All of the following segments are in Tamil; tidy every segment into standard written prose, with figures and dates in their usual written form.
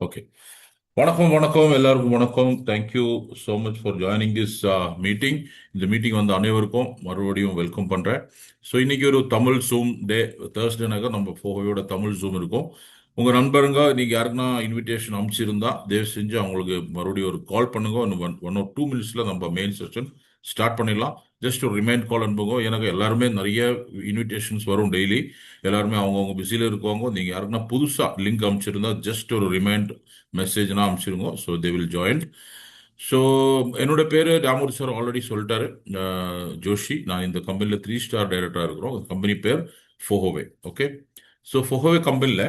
ஓகே. வணக்கம் வணக்கம் எல்லாருக்கும் வணக்கம். Thank you so much for joining this meeting. இந்த மீட்டிங் வந்து அனைவருக்கும் மறுபடியும் வெல்கம் பண்ணுறேன். ஸோ இன்னைக்கு ஒரு தமிழ் ஜூம் டே. தேர்ஸ்டேனாக நம்ம ஃபோகோயோட தமிழ் ஜூம் இருக்கும். உங்கள் நண்பருங்க நீங்கள் யாருக்குன்னா இன்விடேஷன் அனுப்பிச்சிருந்தா தயவு செஞ்சு அவங்களுக்கு மறுபடியும் ஒரு கால் பண்ணுங்க. இன்னும் ஒன் ஆர் 2 மினிட்ஸில் நம்ம மெயின் செஷன் ஸ்டார்ட் பண்ணிடலாம். ஜஸ்ட் ஒரு ரிமைண்ட் கால் அனுப்புங்க. எனக்கு எல்லாருமே நிறைய இன்விடேஷன்ஸ் வரும் டெய்லி. எல்லாருமே அவங்கவுங்க பிஸியில் இருக்குவாங்க. நீங்கள் யாருக்குன்னா புதுசாக லிங்க் அனுப்பிச்சிருந்தா ஜஸ்ட் ஒரு ரிமைண்ட் மெசேஜ்னா அனுப்பிச்சிருங்க. So they will join. So என்னோட பேர் ராமூர் சார் ஆல்ரெடி சொல்லிட்டாரு. ஜோஷி. நான் இந்த கம்பெனியில் 3 ஸ்டார் டைரக்டராக இருக்கிறோம். கம்பெனி பேர் ஃபோஹோவே. ஓகே. ஸோ ஃபோஹோவே கம்பெனியில்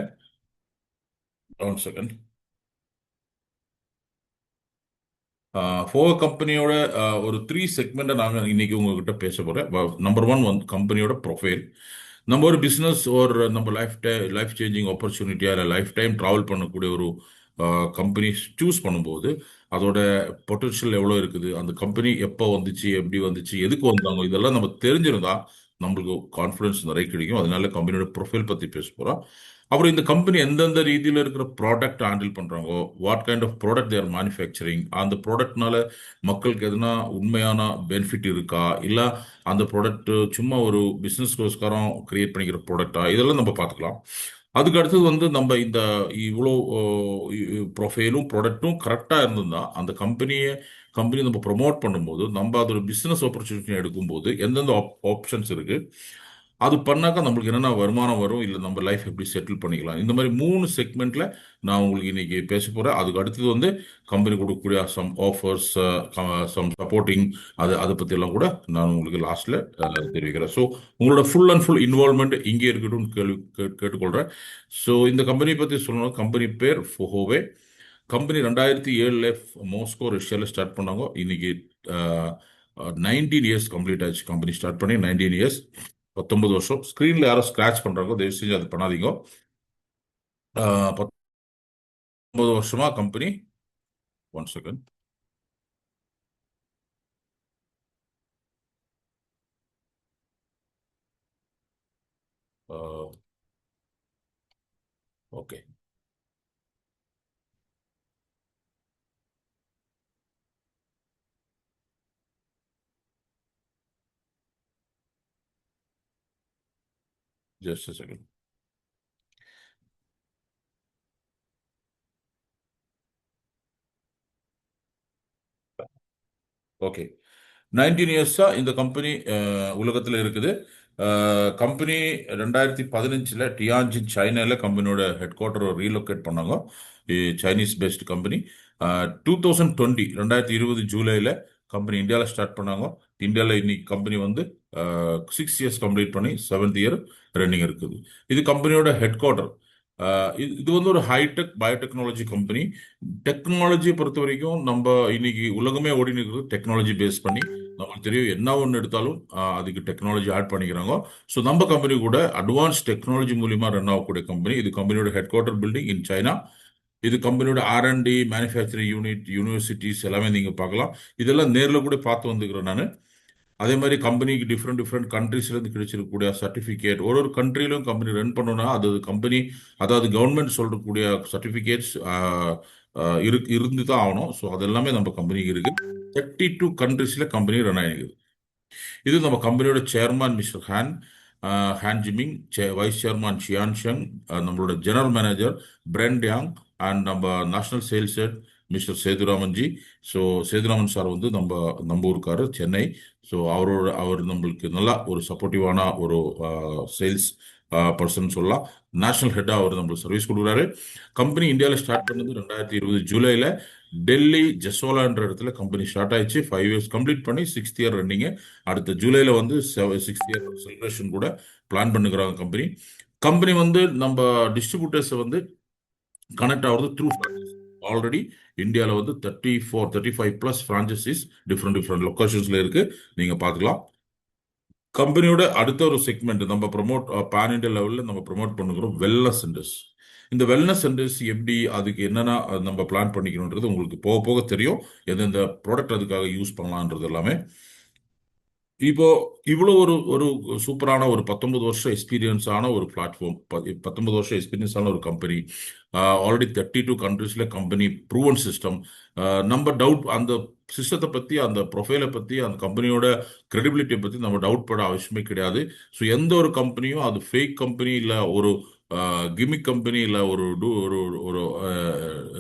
ஒன் செகண்ட். ஃபோகோ கம்பெனியோட ஒரு 3 செக்மெண்ட்டை நாங்கள் இன்னைக்கு உங்ககிட்ட பேச போகிறேன். நம்பர் 1 வந்து கம்பெனியோட ப்ரொஃபைல். நம்ம ஒரு பிஸ்னஸ் ஒரு நம்ம லைஃப் சேஞ்சிங் ஆப்பர்ச்சுனிட்டியா இல்லை லைஃப் டைம் ட்ராவல் பண்ணக்கூடிய ஒரு கம்பெனி சூஸ் பண்ணும்போது அதோட பொட்டன்ஷியல் எவ்வளோ இருக்குது, அந்த கம்பெனி எப்போ வந்துச்சு, எப்படி வந்துச்சு, எதுக்கு வந்தாங்க, இதெல்லாம் நம்ம தெரிஞ்சிருந்தா நம்மளுக்கு கான்ஃபிடன்ஸ் நிறைய கிடைக்கும். அதனால கம்பெனியோட ப்ரொஃபைல் பற்றி பேச போகிறோம். அப்புறம் இந்த கம்பெனி எந்தெந்த ரீதியில் இருக்கிற ப்ராடக்ட் ஹேண்டில் பண்ணுறாங்கோ, what kind of product they're manufacturing, அந்த ப்ராடக்ட்னால மக்களுக்கு எதுனா உண்மையான பெனிஃபிட் இருக்கா, இல்லை அந்த ப்ராடக்ட் சும்மா ஒரு பிஸ்னஸ்கோஸ்காரம் கிரியேட் பண்ணிக்கிற ப்ராடக்டா, இதெல்லாம் நம்ம பார்த்துக்கலாம். அதுக்கு அடுத்தது வந்து நம்ம இந்த இவ்வளோ ப்ரொஃபைலும் ப்ராடக்ட்டும் கரெக்டாக இருந்ததுன்னா அந்த கம்பெனி நம்ம ப்ரொமோட் பண்ணும்போது நம்ம அதோட பிஸ்னஸ் ஆப்பர்ச்சுனிட்டி எடுக்கும்போது எந்தெந்த ஆப்ஷன்ஸ் இருக்கு, அது பண்ணாக்கா நம்மளுக்கு என்னென்ன வருமானம் வரும், இல்லை நம்ம லைஃப் எப்படி செட்டில் பண்ணிக்கலாம். இந்த மாதிரி 3 செக்மெண்ட்ல நான் உங்களுக்கு இன்னைக்கு பேச போறேன். அதுக்கு அடுத்தது வந்து கம்பெனி கொடுக்கக்கூடிய சம் ஆஃபர்ஸ், சம் சப்போர்ட்டிங், அதை பத்தி எல்லாம் கூட நான் உங்களுக்கு லாஸ்ட்ல தெரிவிக்கிறேன். ஸோ உங்களோட ஃபுல் அண்ட் ஃபுல் இன்வால்மெண்ட் இங்கே இருக்கட்டும் கேட்டுக்கொள்றேன். ஸோ இந்த கம்பெனி பத்தி சொல்லணும். கம்பெனி பேர் ஃபோஹோவே. கம்பெனி 2007 மாஸ்கோ ரஷ்யாவில் ஸ்டார்ட் பண்ணாங்க. இன்னைக்கு 19 இயர்ஸ் கம்ப்ளீட் ஆச்சு. கம்பெனி ஸ்டார்ட் பண்ணி 19 இயர்ஸ், 19 வருஷம். ஸ்க்ரீனில் யாரோ ஸ்க்ராட்ச் பண்ணுறாங்க, தயவு செஞ்சு அது பண்ணாதீங்க. 19 வருஷமா company. One second. Okay. Just second. Okay. 19 இயர்ஸா இந்த கம்பெனி உலகத்தில் இருக்குது. கம்பெனி 2015 டியான்ஜின் சைனால கம்பெனியோட ஹெட் குவார்டர் ரீலொகேட் பண்ணாங்க. Chinese based company. 2020 ஜூலைல கம்பெனி இந்தியாவில் ஸ்டார்ட் பண்ணாங்க. இந்தியாவில் இன்னைக்கு கம்பெனி வந்து 6 இயர்ஸ் கம்ப்ளீட் பண்ணி 7th இயர் ரன்னிங் இருக்குது. இது கம்பெனியோட ஹெட் குவார்டர். இது வந்து ஒரு ஹைடெக் பயோடெக்னாலஜி கம்பெனி. டெக்னாலஜியை பொறுத்த வரைக்கும் நம்ம இன்னைக்கு உலகமே ஓடி நிற்கிறது டெக்னாலஜி பேஸ் பண்ணி. நமக்கு தெரியும் என்ன ஒன்று எடுத்தாலும் அதுக்கு டெக்னாலஜி ஆட் பண்ணிக்கிறாங்க. ஸோ நம்ம கம்பெனி கூட அட்வான்ஸ் டெக்னாலஜி மூலியமா ரன் ஆகக்கூடிய கம்பெனி. இது கம்பெனியோட head quarter building in China. இது கம்பெனியோட R&D மேனுஃபேக்சரிங் யூனிட், யூனிவர்சிட்டிஸ் எல்லாமே நீங்க பார்க்கலாம். இதெல்லாம் நேரில் கூட பார்த்து வந்துக்கிறேன் நான். அதே மாதிரி கம்பெனிக்கு டிஃப்ரெண்ட் டிஃப்ரெண்ட் கண்ட்ரீஸ்லேருந்து கிடைச்சிருக்கக்கூடிய சர்டிஃபிகேட், ஒரு ஒரு கண்ட்ரிலும் கம்பெனி ரன் பண்ணணும்னா அது கம்பெனி, அதாவது கவர்மெண்ட் சொல்லக்கூடிய சர்டிஃபிகேட்ஸ் இருந்து தான் ஆகணும். ஸோ அது எல்லாமே நம்ம கம்பெனிக்கு இருக்கு. 32 கண்ட்ரீஸில் கம்பெனி ரன் ஆகிருக்குது. இது நம்ம கம்பெனியோட chairman mister Han Jiming, vice chairman Xian Shang, நம்மளோட general manager Brent Yang, and நம்ம national sales head mister Sethuraman ji. So Sethuraman sir வந்து நம்ம ஊருக்காரர், சென்னை. ஸோ அவர் நம்மளுக்கு நல்லா ஒரு சப்போர்ட்டிவான ஒரு சேல்ஸ் பர்சன் சொல்லலாம். நேஷனல் ஹெட்டாக அவர் நம்மளுக்கு சர்வீஸ் கொடுக்குறாரு. கம்பெனி இந்தியாவில் ஸ்டார்ட் பண்ணது 2020 ஜூலைல. டெல்லி ஜெசோலான்ற இடத்துல கம்பெனி ஸ்டார்ட் ஆயிடுச்சு. 5 இயர்ஸ் கம்ப்ளீட் பண்ணி 6th இயர் ரன்னிங். அடுத்த ஜூலைல வந்து 6th இயர் செலிப்ரேஷன் கூட பிளான் பண்ணுகிறாங்க கம்பெனி. கம்பெனி வந்து நம்ம டிஸ்ட்ரிபியூட்டர்ஸ் வந்து கனெக்ட் ஆகுறது த்ரூ ஆல்ரெடி இந்தியாவில் வந்து 35+ ஃப்ரான்ச்சைசிஸ் டிஃப்ரெண்ட் டிஃப்ரெண்ட் லொக்கேஷன்ஸ்ல இருக்கு. நீங்க பார்த்துக்கலாம். கம்பெனியோட அடுத்த ஒரு செக்மெண்ட் நம்ம பேன் இண்டியா லெவலில் நம்ம ப்ரொமோட் பண்ணுகிறோம் வெல்னஸ் சென்டர்ஸ். இந்த வெல்னஸ் சென்டர்ஸ் எப்படி, அதுக்கு என்னென்ன நம்ம பிளான் பண்ணிக்கணுன்றது உங்களுக்கு போக போக தெரியும். எந்தெந்த ப்ராடக்ட் அதுக்காக யூஸ் பண்ணலான்றது எல்லாமே. இப்போ இவ்வளோ ஒரு ஒரு சூப்பரான ஒரு 19 வருஷம் எக்ஸ்பீரியன்ஸ் ஆன ஒரு பிளாட்ஃபார்ம், 19 வருஷம் எக்ஸ்பீரியன்ஸ் ஆன ஒரு கம்பெனி, ஆல்ரெடி 32 கண்ட்ரீஸ்ல கம்பெனி ப்ரூவன் சிஸ்டம். நம்ம டவுட் அந்த சிஸ்டத்தை பத்தி, அந்த ப்ரொஃபைலை பத்தி, அந்த கம்பெனியோட கிரெடிபிலிட்டியை பத்தி நம்ம டவுட் பட அவசியமே கிடையாது. ஸோ எந்த ஒரு கம்பெனியும் அது ஃபேக் கம்பெனி இல்லை, ஒரு கிமிக் கம்பெனி இல்லை, ஒரு ஒரு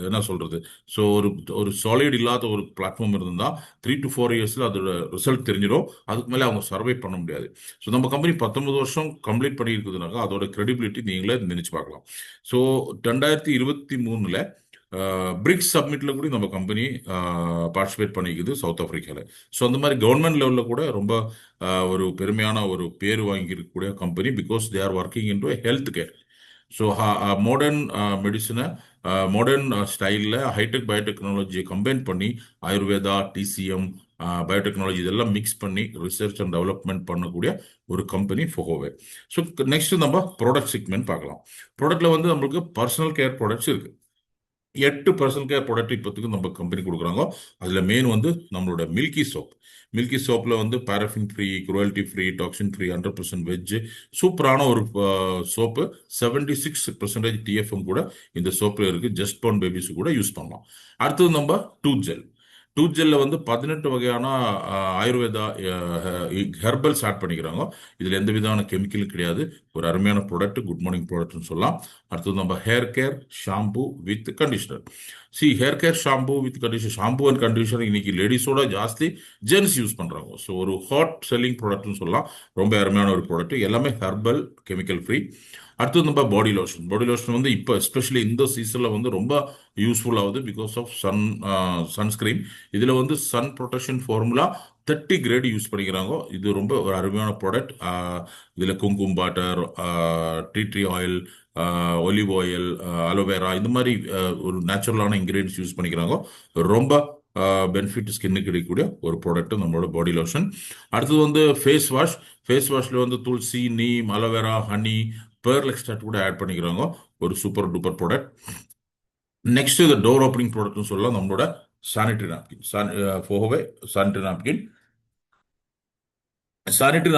என்ன சொல்றது, ஸோ ஒரு சாலிட் இல்லாத ஒரு பிளாட்ஃபார்ம் இருந்தால் 3 to 4 இயர்ஸ்ல அதோட ரிசல்ட் தெரிஞ்சிடும். அதுக்கு மேலே அவங்க சர்வை பண்ண முடியாது. ஸோ நம்ம கம்பெனி 19 வருஷம் கம்ப்ளீட் பண்ணியிருக்குதுனாக்கா அதோட கிரெடிபிலிட்டி நீங்களே நினைச்சு பார்க்கலாம். ஸோ 2023ல் பிரிக்ஸ் சப்மிட்ல கூட நம்ம கம்பெனி பார்ட்டிசிபேட் பண்ணிக்குது சவுத் ஆப்பிரிக்காவில். ஸோ அந்த மாதிரி கவர்மெண்ட் லெவலில் கூட ரொம்ப ஒரு பெருமையான ஒரு பேர் வாங்கியிருக்கக்கூடிய company, because they are working into health care. So modern மெடிசனை மாடர்ன் ஸ்டைலில் ஹைடெக் பயோடெக்னாலஜியை கம்பைன் பண்ணி ஆயுர்வேதா, டிசிஎம், பயோடெக்னாலஜி இதெல்லாம் மிக்ஸ் பண்ணி ரிசர்ச் அண்ட் டெவலப்மெண்ட் பண்ணக்கூடிய ஒரு கம்பெனி ஃபோகோவே. ஸோ நெக்ஸ்ட் நம்ம ப்ராடக்ட் செக்மெண்ட் பார்க்கலாம். ப்ராடக்ட்ல வந்து நம்மளுக்கு பர்சனல் கேர் ப்ராடக்ட்ஸ் இருக்கு. 8 பர்சன்ட் கேர் ப்ராடக்ட் இப்போத்துக்கு நம்ம கம்பெனி கொடுக்குறாங்க. அதில் மெயின் வந்து நம்மளோட மில்கி சோப். மில்கி சோப்பில் வந்து paraffin free, cruelty free, toxin free, 100% veg, சூப்பரான ஒரு சோப்பு. 76% டிஎஃப்எம் கூட இந்த சோப்பில் இருக்குது. ஜஸ்ட் பார்ன் பேபிஸ் கூட யூஸ் பண்ணலாம். அடுத்தது நம்ம டூத் ஜெல். டூத் ஜெல்ல வந்து 18 வகையான ஆயுர்வேதா ஹெர்பல்ஸ் ஆட் பண்ணிக்கிறாங்க. இதில் எந்த விதமான கெமிக்கலும் கிடையாது. ஒரு அருமையான ப்ராடக்ட், குட் மார்னிங் ப்ராடக்ட்னு சொல்லலாம். அடுத்தது நம்ம hair care shampoo with conditioner. Hair care shampoo with conditioner, shampoo and conditioner இன்னைக்கு லேடிஸோட ஜாஸ்தி ஜென்ஸ் யூஸ் பண்றாங்க. ஸோ ஒரு ஹாட் செல்லிங் ப்ராடக்ட்னு சொல்லலாம். ரொம்ப அருமையான ஒரு ப்ராடக்ட், எல்லாமே ஹெர்பல், கெமிக்கல் ஃப்ரீ. அடுத்தது நம்ம பாடி லோஷன். பாடி லோஷன் வந்து இப்போ எஸ்பெஷலி இந்த சீசனில் வந்து ரொம்ப யூஸ்ஃபுல் ஆகுது, பிகாஸ் ஆஃப் சன்ஸ்கிரீன். இதில் வந்து sun protection formula 30 grade use பண்ணிக்கிறாங்க. இது ரொம்ப ஒரு அருமையான ப்ராடக்ட். இதில் குங்கும water, tree oil, olive oil, aloe vera, இந்த மாதிரி ஒரு நேச்சுரலான இன்கிரீடியன்ஸ் யூஸ் பண்ணிக்கிறாங்க. ரொம்ப பெனிஃபிட் ஸ்கின்னுக்கு கிடைக்கக்கூடிய ஒரு ப்ராடக்ட் நம்மளோட பாடி லோஷன். அடுத்தது வந்து ஃபேஸ் வாஷ். ஃபேஸ் வாஷ்ல வந்து tulsi, neem, aloe vera, honey, pearl extract கூட ஆட் பண்ணிக்கிறாங்க. ஒரு சூப்பர் டூப்பர் ப்ராடக்ட். நெக்ஸ்ட் இது டோர் ஓப்பனிங் ப்ராடக்ட்னு சொல்லலாம். நம்மளோட sanitary napkin, Fohow sanitary napkin. Sanitary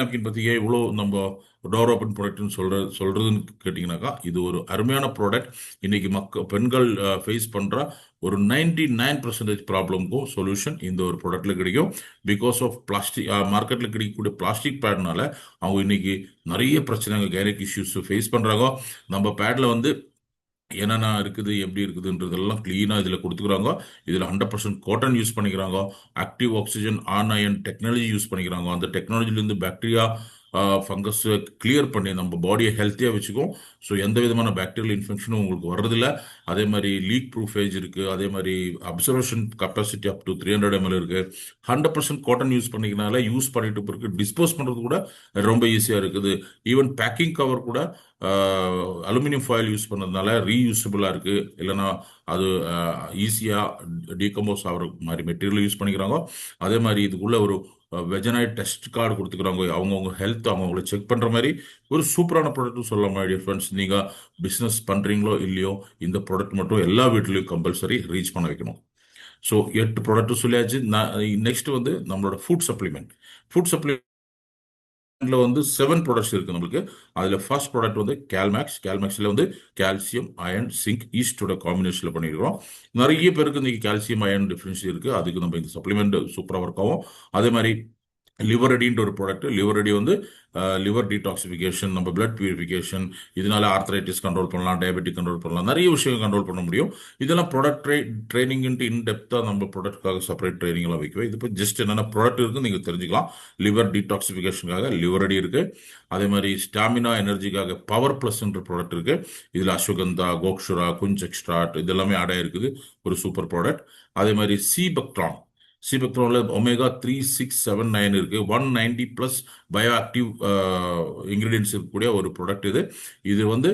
napkin பத்தி ஏன் இவ்வளோ நம்ம டோர் ஓப்பன் ப்ராடக்ட்னு சொல்றதுன்னு கேட்டிங்கனாக்கா, இது ஒரு அருமையான ப்ராடக்ட். இன்னைக்கு பெண்கள் ஃபேஸ் பண்ற ஒரு 99% ப்ராப்ளம்க்கும் சொல்யூஷன் இந்த ஒரு ப்ராடக்ட்ல கிடைக்கும். பிகாஸ் ஆஃப் பிளாஸ்டிக், மார்க்கெட்ல கிடைக்கக்கூடிய பிளாஸ்டிக் பேட்னால அவங்க இன்னைக்கு நிறைய பிரச்சனைகள், கைனக் இஷ்யூஸ் ஃபேஸ் பண்றாங்க. நம்ம பேட்ல வந்து என்னென்ன இருக்குது, எப்படி இருக்குதுன்றதெல்லாம் கிளீனாக இதில் கொடுத்துக்கிறாங்க. இதில் 100% காட்டன் யூஸ் பண்ணிக்கிறாங்க. Active oxygen anion technology use பண்ணிக்கிறாங்க. அந்த டெக்னாலஜிலேருந்து பாக்டீரியா, ஃபங்கஸ் கிளியர் பண்ணி நம்ம பாடியை ஹெல்த்தியாக வச்சுக்கும். ஸோ எந்த விதமான பாக்டீரியல் இன்ஃபெக்ஷனும் உங்களுக்கு வர்றதில்ல. அதே மாதிரி லீக் ப்ரூஃபேஜ் இருக்குது. அதே மாதிரி observation capacity up to 300 ml இருக்குது. 100% காட்டன் யூஸ் பண்ணிக்கிறனால யூஸ் பண்ணிட்டு பிறகு டிஸ்போஸ் பண்ணுறது கூட ரொம்ப ஈஸியாக இருக்குது. ஈவன் பேக்கிங் கவர் கூட அலுமினியம் ஃபாயில் யூஸ் பண்ணதுனால ரீயூசபிளாக இருக்குது. இல்லைன்னா அது ஈஸியாக டீகம்போஸ் ஆகிற மாதிரி மெட்டீரியல் யூஸ் பண்ணிக்கிறாங்க. அதே மாதிரி இதுக்குள்ள ஒரு வெஜனைட் டெஸ்ட் கார்டு கொடுத்துக்கிறாங்க. அவங்கவுங்க ஹெல்த் அவங்கள செக் பண்ணுற மாதிரி ஒரு சூப்பரான ப்ராடக்ட்னு சொல்லலாம். மை டியர் ஃப்ரெண்ட்ஸ், நீங்கள் பிஸ்னஸ் பண்ணுறீங்களோ இல்லையோ, இந்த ப்ராடக்ட் மட்டும் எல்லா வீட்லேயும் கம்பல்சரி ரீச் பண்ண வைக்கணும். ஸோ 8 ப்ராடக்ட்டும் சொல்லியாச்சு. நெக்ஸ்ட் வந்து நம்மளோட ஃபுட் சப்ளிமெண்ட். ஃபுட் சப்ளிமெண்ட் வந்து 7 ப்ராடக்ட்ஸ் இருக்கு நம்மளுக்கு. அதுல ஃபர்ஸ்ட் ப்ராடக்ட் வந்து கேல்மேக்ஸ். கேல்மேக்ஸ்ல வந்து கால்சியம், அயன், சிங்க், ஈஸ்டோட காம்பினேஷன்ல பண்ணிருக்கோம். நிறைய பேருக்கு இன்னைக்கு கால்சியம் அயன் டிஃபிஷியன்சி இருக்கு. அதுக்கு நம்ம இந்த சப்ளிமெண்ட் சூப்பரா ஒர்க் ஆகும். அதே மாதிரி லிவரடின்ற ஒரு ப்ராடக்ட். லிவரடி வந்து லிவர் டீடாக்சிஃபிகேஷன், நம்ம பிளட் பியூரிஃபிகேஷன், இதனால ஆர்த்தரைட்டிஸ் கண்ட்ரோல் பண்ணலாம், டயபெட்டிக் கண்ட்ரோல் பண்ணலாம், நிறைய விஷயம் கண்ட்ரோல் பண்ண முடியும். இதெல்லாம் ப்ராடக்ட் ட்ரைனிங் இன்டெப்த்தாக நம்ம ப்ராடக்ட்காக செப்பரேட் ட்ரைனிங் எல்லாம் வைக்குவோம். இது இப்போ ஜஸ்ட் என்னென்ன ப்ராடக்ட் இருக்குன்னு நீங்கள் தெரிஞ்சுக்கலாம். லிவர் டீடாக்சிஃபிகேஷனுக்காக லிவரடி இருக்கு. அதே மாதிரி ஸ்டாமினா எனர்ஜிக்காக பவர் பிளஸ்ன்ற ப்ராடக்ட் இருக்கு. இதில் அஸ்வகந்தா, கோக்ஷுரா, குஞ்ச் எக்ஸ்ட்ராட் இதெல்லாமே ஆட் ஆயிருக்குது. ஒரு சூப்பர் ப்ராடக்ட். அதே மாதிரி சீபக்ட்ரான். சீபக்ட்ரானில் ஒமேகா 3, 6, 7, 9 இருக்கு. 190+ பயோ ஆக்டிவ் இன்கிரீடியன்ஸ் இருக்கக்கூடிய ஒரு ப்ராடக்ட் இது. இது வந்து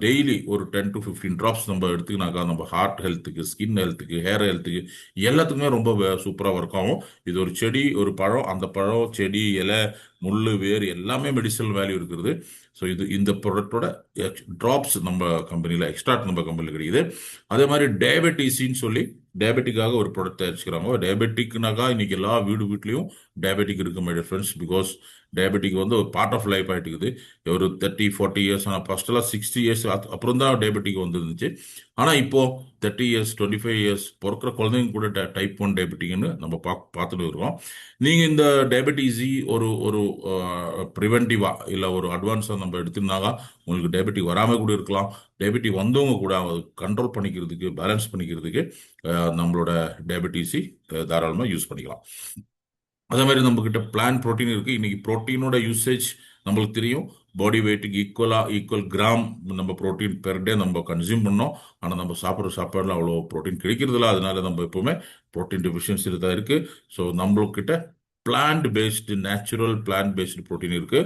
டெய்லி ஒரு 10 to 15 ட்ராப்ஸ் நம்ம எடுத்துக்கினாக்கா நம்ம ஹார்ட் ஹெல்த்துக்கு, ஸ்கின் ஹெல்த்துக்கு, ஹேர் ஹெல்த்துக்கு எல்லாத்துக்குமே ரொம்ப சூப்பராக ஒர்க் ஆகும். இது ஒரு செடி, ஒரு பழம். அந்த பழம், செடி, இலை, முள், வேர் எல்லாமே மெடிசனல் வேல்யூ இருக்கிறது. ஸோ இந்த ப்ராடக்டோட ட்ராப்ஸ் நம்ம கம்பெனியில், எக்ஸ்ட்ராக்ட் நம்ம கம்பெனியில் கிடைக்குது. அதே மாதிரி டயபெட்டிஸ்ன்னு சொல்லி டயபெட்டிக்காக ஒரு ப்ராடக்ட் தயாரிச்சுக்கிறாங்க. டயபெட்டிக்னாக்கா இன்னைக்கு எல்லா வீட்லயும் டயபெட்டிக் இருக்கு மை ஃப்ரெண்ட்ஸ். பிகாஸ் டயபெட்டிக் வந்து ஒரு பார்ட் ஆஃப் லைஃப் ஆயிட்டுக்குது. ஒரு 30-40 இயர்ஸ், ஆனால் ஃபர்ஸ்ட் எல்லாம் 60 இயர்ஸ் அப்புறம் தான் டயபெட்டிக் வந்துருந்துச்சு. ஆனால் இப்போ 30 இயர்ஸ் 25 இயர்ஸ் பிறக்கிற குழந்தைங்க கூட டைப் 1 டயபெட்டிக்னு நம்ம பார்த்துட்டு இருக்கோம். நீங்கள் இந்த டயபெட்டிஸி ஒரு ஒரு ப்ரிவென்டிவா இல்லை ஒரு அட்வான்ஸாக நம்ம எடுத்துனாக்கா உங்களுக்கு டயபெட்டிக் வராமல் கூட இருக்கலாம். டயபெட்டிக் வந்தவங்க கூட கண்ட்ரோல் பண்ணிக்கிறதுக்கு, பேலன்ஸ் பண்ணிக்கிறதுக்கு நம்மளோட டயபெட்டிஸி தாராளமாக யூஸ் பண்ணிக்கலாம். அதே மாதிரி நம்ம கிட்ட பிளான் புரோட்டீன் இருக்கு. இன்னைக்கு புரோட்டீனோட யூசேஜ் நம்மளுக்கு தெரியும். பாடி வெயிட்டுக்கு ஈக்குவல் கிராம் நம்ம புரோட்டீன் பெர் டே நம்ம கன்சியூம் பண்ணோம். ஆனால் நம்ம சாப்பிட்ற சாப்பாடுல அவ்வளோ புரோட்டீன் கிடைக்கிறது இல்லை. அதனால நம்ம எப்பவுமே புரோட்டீன் டெஃபிஷியன்சி தான் இருக்கு. ஸோ நம்மளுக்கிட்ட plant based natural plant based protein இருக்கு.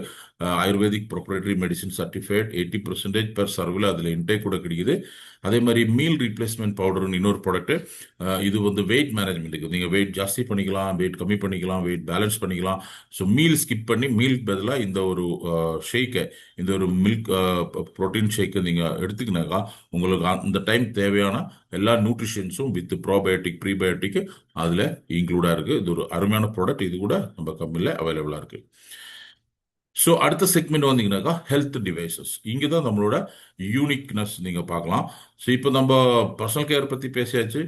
Ayurvedic proprietary medicine certified 80% per சர்வில் அதில் இன்டேக் கூட கிடைக்குது. அதே மாதிரி மீல் ரீப்ளேஸ்மெண்ட் பவுடர்னு இன்னொரு ப்ராடக்ட். இது வந்து வெயிட் மேனேஜ்மெண்ட்டுக்கு. நீங்கள் வெயிட் ஜாஸ்தி பண்ணிக்கலாம், வெயிட் கம்மி பண்ணிக்கலாம், வெயிட் பேலன்ஸ் பண்ணிக்கலாம். ஸோ மீல் ஸ்கிப் பண்ணி மீல் பதிலாக இந்த ஒரு ஷேக்கை, இந்த ஒரு மில்க் ப்ரோட்டீன் ஷேக்கை நீங்கள் எடுத்துக்கினாக்கா உங்களுக்கு அந்த டைம் தேவையான எல்லா நியூட்ரிஷன்ஸும் வித் ப்ரோபயோட்டிக் ப்ரீபயோட்டிக் அதில் இன்க்ளூடாக இருக்குது. இது ஒரு அருமையான ப்ராடக்ட். இது கூட நம்ம கம்பெனியில் அவைலபிளாக இருக்குது. ஸோ அடுத்த செக்மெண்ட் வந்தீங்கன்னாக்கா ஹெல்த் டிவைசஸ். இங்கே தான் நம்மளோட யூனிக்னஸ் நீங்கள் பார்க்கலாம். ஸோ இப்போ நம்ம பர்சனல் கேர் பற்றி பேசியாச்சு,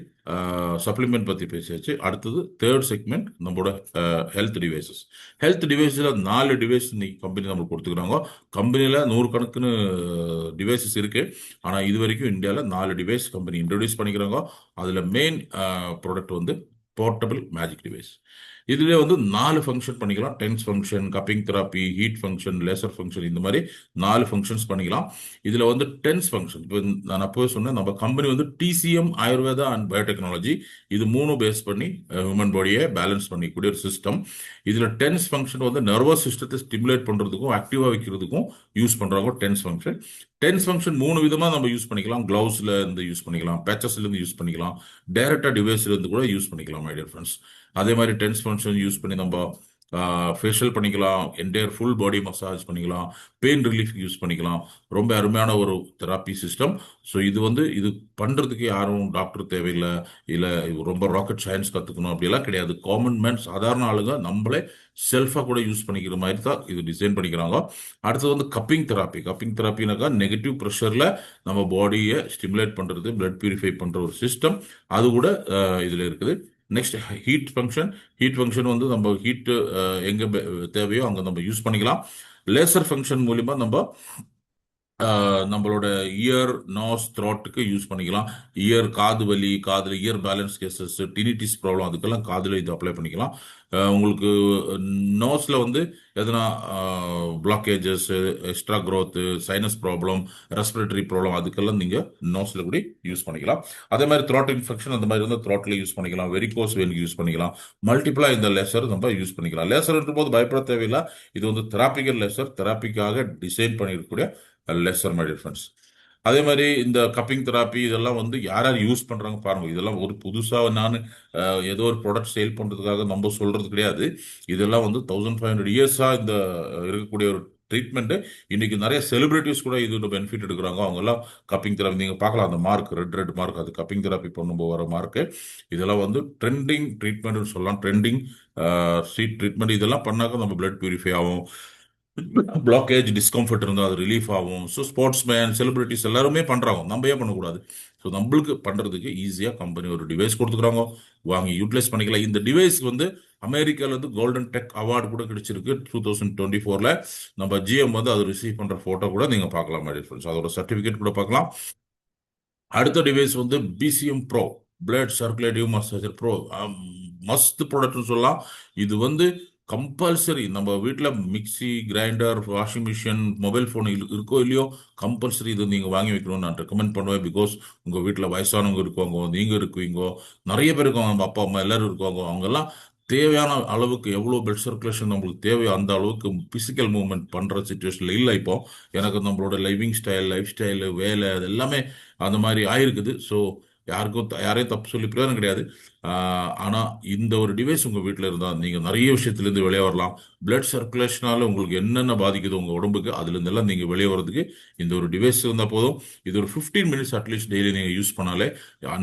சப்ளிமெண்ட் பற்றி பேசியாச்சு. அடுத்தது தேர்ட் செக்மெண்ட் நம்மளோட ஹெல்த் டிவைசஸ். ஹெல்த் டிவைஸில் 4 டிவைஸ் இன்னைக்கு கம்பெனி நம்மளுக்கு கொடுத்துக்கிறாங்க. கம்பெனியில் 100 கணக்குன்னு டிவைசஸ் இருக்கு. ஆனால் இது வரைக்கும் இந்தியாவில் 4 டிவைஸ் கம்பெனி இன்ட்ரடியூஸ் பண்ணிக்கிறாங்க. அதில் மெயின் ப்ராடக்ட் வந்து போர்ட்டபிள் மேஜிக் டிவைஸ். இதுல வந்து 4 ஃபங்க்ஷன் பண்ணிக்கலாம். TENS function, cupping therapy, heat function, laser function, இந்த மாதிரி 4 ஃபங்க்ஷன்ஸ் பண்ணிக்கலாம். இதுல வந்து டென்ஸ் ஃபங்க்ஷன், இப்போ நான் அப்போவே சொன்னேன், நம்ம கம்பெனி வந்து டிசிஎம் ஆயுர்வேதா அண்ட் பயோடெக்னாலஜி இது 3 பேஸ் பண்ணி ஹியூமன் பாடியை பேலன்ஸ் பண்ணிக்கூடிய ஒரு சிஸ்டம். இதுல டென்ஸ் ஃபங்க்ஷன் வந்து நர்வஸ் சிஸ்டத்தை ஸ்டிமுலேட் பண்றதுக்கும் ஆக்டிவா வைக்கிறதுக்கும் யூஸ் பண்றாங்க டென்ஸ் ஃபங்க்ஷன். டென்ஸ் ஃபங்க்ஷன் 3 விதமா நம்ம யூஸ் பண்ணிக்கலாம். கிளவுஸ்ல இருந்து யூஸ் பண்ணிக்கலாம், பேச்சஸ்ல இருந்து யூஸ் பண்ணிக்கலாம், டைரக்டா டிவைஸ்ல இருந்து கூட யூஸ் பண்ணிக்கலாம் மை டியர் ஃப்ரெண்ட்ஸ். அதே மாதிரி டென்ஸ் ஃபங்க்ஷன் யூஸ் பண்ணி நம்ம ஃபேஷியல் பண்ணிக்கலாம், என்டையர் ஃபுல் பாடி மசாஜ் பண்ணிக்கலாம், பெயின் ரிலீஃப் யூஸ் பண்ணிக்கலாம். ரொம்ப அருமையான ஒரு தெராப்பி சிஸ்டம். ஸோ இது பண்ணுறதுக்கு யாரும் டாக்டர் தேவையில்லை, இல்லை ரொம்ப ராக்கெட் சயின்ஸ் கற்றுக்கணும் அப்படியெல்லாம் கிடையாது. காமன் மேன், சாதாரண ஆளுங்க நம்மளே செல்ஃபாக கூட யூஸ் பண்ணிக்கிற மாதிரி தான் இது டிசைன் பண்ணிக்கிறாங்க. அடுத்தது வந்து கப்பிங் தெராப்பி. கப்பிங் தெராப்பினாக்கா நெகட்டிவ் ப்ரெஷரில் நம்ம பாடியை ஸ்டிமுலேட் பண்ணுறது, பிளட் பியூரிஃபை பண்ணுற ஒரு சிஸ்டம். அது கூட இதில் இருக்குது. Next heat function. Heat function வந்து நம்ம ஹீட்டு எங்கே தேவையோ அங்கே நம்ம யூஸ் பண்ணிக்கலாம். லேசர் ஃபங்க்ஷன் மூலிமா நம்மளோட இயர், நோஸ், த்ரோட்டுக்கு யூஸ் பண்ணிக்கலாம். காது வலி, காதில் இயர் பேலன்ஸ் கேசஸ், டினிட்டிஸ் ப்ராப்ளம், அதுக்கெல்லாம் காதில் இது அப்ளை பண்ணிக்கலாம். உங்களுக்கு நோஸில் வந்து எதனா blockages, extra growth, sinus problem, respiratory problem, அதுக்கெல்லாம் நீங்கள் நோஸில் கூட யூஸ் பண்ணிக்கலாம். அதே மாதிரி த்ரோட் இன்ஃபெக்ஷன் அந்த மாதிரி இருந்தால் த்ரோட்டில் யூஸ் பண்ணிக்கலாம். வெரிகோஸ் வெயினுக்கு யூஸ் பண்ணிக்கலாம். மல்டிப்ளா இந்த லேசர் நம்ம யூஸ் பண்ணிக்கலாம். லேசர் போது பயப்பட தேவையில்லை. இது வந்து தெராப்பிக்கல் லேசர், தெராப்பிக்காக டிசைன் பண்ணியிருக்கக்கூடிய லெஸ்ஸர் மை டியர் ஃப்ரெண்ட்ஸ். அதே மாதிரி இந்த கப்பிங் தெராப்பி இதெல்லாம் வந்து யார் யார் யூஸ் பண்றாங்க பாருங்க. இதெல்லாம் ஒரு புதுசாக நான் ஏதோ ஒரு ப்ராடக்ட் சேல் பண்றதுக்காக நம்ம சொல்றது கிடையாது. இதெல்லாம் வந்து 1500 இயர்ஸா இந்த இருக்கக்கூடிய ஒரு ட்ரீட்மெண்ட். இன்னைக்கு நிறைய செலிபிரிட்டிஸ் கூட இது பெனிஃபிட் எடுக்கிறாங்க. அவங்க எல்லாம் கப்பிங் தெராப்பி நீங்க பார்க்கலாம், அந்த மார்க் ரெட் மார்க், அது கப்பிங் தெராப்பி பண்ணும்போது வர மார்க். இதெல்லாம் வந்து ட்ரெண்டிங் ட்ரீட்மெண்ட் சொல்லலாம். Trending street treatment. இதெல்லாம் பண்ணாக்க நம்ம பிளட் பியூரிஃபை ஆகும், பிளாக்கேஜ் டிஸ்கம்ஃபர்ட் இருந்தால் அது ரிலீஃப் ஆகும். ஸோ ஸ்போர்ட்ஸ் மேன், செலிபிரிட்டிஸ் எல்லாருமே பண்ணுறாங்க, நம்ம ஏன் பண்ணக்கூடாது? ஸோ நம்மளுக்கு பண்ணுறதுக்கு ஈஸியாக கம்பெனி ஒரு டிவைஸ் கொடுத்துக்கிறாங்க, வாங்கி யூட்டிலைஸ் பண்ணிக்கலாம். இந்த டிவைஸ் வந்து அமெரிக்காவில் வந்து கோல்டன் டெக் அவார்டு கூட கிடைச்சிருக்கு 2024. நம்ம ஜிஎம் வந்து அதை ரிசீவ் பண்ணுற ஃபோட்டோ கூட நீங்கள் பார்க்கலாம் மை டியர் ஃப்ரெண்ட்ஸ். அதோட சர்டிஃபிகேட் கூட பார்க்கலாம். அடுத்த டிவைஸ் வந்து PCM pro, blood circulative massager pro. Must ப்ராடக்ட்னு சொல்லலாம். இது வந்து கம்பல்சரி நம்ம வீட்டில் mixie, grinder, washing machine, mobile phone இருக்கோ இல்லையோ, கம்பல்சரி இது நீங்கள் வாங்கி வைக்கணும்னு நான் ரெக்கமெண்ட் பண்ணுவேன். பிகாஸ் உங்கள் வீட்டில் வயசானவங்க இருக்குவாங்க, நீங்கள் இருக்குவீங்க, நிறைய பேர் இருக்குவாங்க, நம்ம அப்பா அம்மா எல்லாரும் இருக்குவாங்க. அவங்கெல்லாம் தேவையான அளவுக்கு எவ்வளோ பிளட் சர்க்குலேஷன் நம்மளுக்கு தேவையோ அந்த அளவுக்கு பிசிக்கல் மூவ்மெண்ட் பண்ணுற சுச்சுவேஷனில் இல்லை. இப்போ எனக்கு நம்மளோட லைஃப் ஸ்டைல், வேலை, அது எல்லாமே அந்த மாதிரி ஆயிருக்குது. ஸோ யாரையும் தப்பு சொல்லி பிரயோஜனம் கிடையாது. ஆனா இந்த ஒரு டிவைஸ் உங்க வீட்டில் இருந்தால் நீங்க நிறைய விஷயத்திலிருந்து வெளியே வரலாம். பிளட் சர்க்குலேஷனால உங்களுக்கு என்னென்ன பாதிக்குது உங்க உடம்புக்கு, அதுல இருந்தெல்லாம் நீங்க வெளியே வரதுக்கு இந்த ஒரு டிவைஸ் இருந்தால் போதும். இது ஒரு 15 மினிட்ஸ் அட்லீஸ்ட் டெய்லி நீங்க யூஸ் பண்ணாலே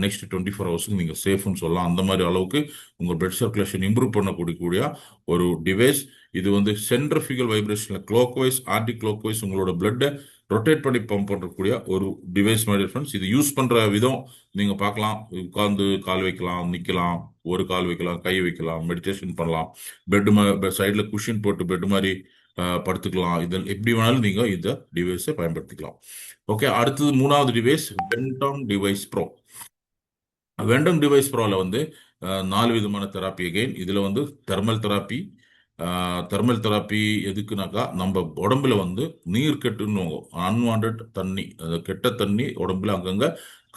நெக்ஸ்ட் 24 ஹவர்ஸ்க்கு நீங்க சேஃப்னு சொல்லலாம். அந்த மாதிரி அளவுக்கு உங்க பிளட் சர்க்குலேஷன் இம்ப்ரூவ் பண்ணக்கூடிய ஒரு டிவைஸ். இது வந்து சென்ட்ரிஃபியூகல் வைப்ரேஷன்ல clockwise anticlockwise உங்களோட பிளட்டை ரொட்டேட் பண்ணி பம்ப் பண்ணக்கூடிய ஒரு டிவைஸ் மாதிரி ஃப்ரெண்ட்ஸ். இது யூஸ் பண்ற விதம் நீங்க பார்க்கலாம். உட்கார்ந்து கால் வைக்கலாம், நிக்கலாம், ஒரு கால் வைக்கலாம், கை வைக்கலாம், மெடிடேஷன் பண்ணலாம். பெட் சைடுல குஷன் போட்டு பெட் மாதிரி படுத்துக்கலாம். இதில் எப்படி வேணாலும் நீங்க இந்த டிவைஸை பயன்படுத்திக்கலாம். ஓகே, அடுத்தது மூணாவது டிவைஸ் வென்டாம் டிவைஸ் ப்ரோ. வெண்டம் டிவைஸ் ப்ரோல வந்து 4 விதமான தெராப்பி. அகைன் இதுல வந்து தெர்மல் தெராப்பி. தெர்மல் தெராப்பி எதுக்குனாக்கா நம்ம உடம்புல வந்து நீர் கட்டுன்னு அன்வான்ட் தண்ணி, கெட்ட தண்ணி உடம்புல அங்கங்க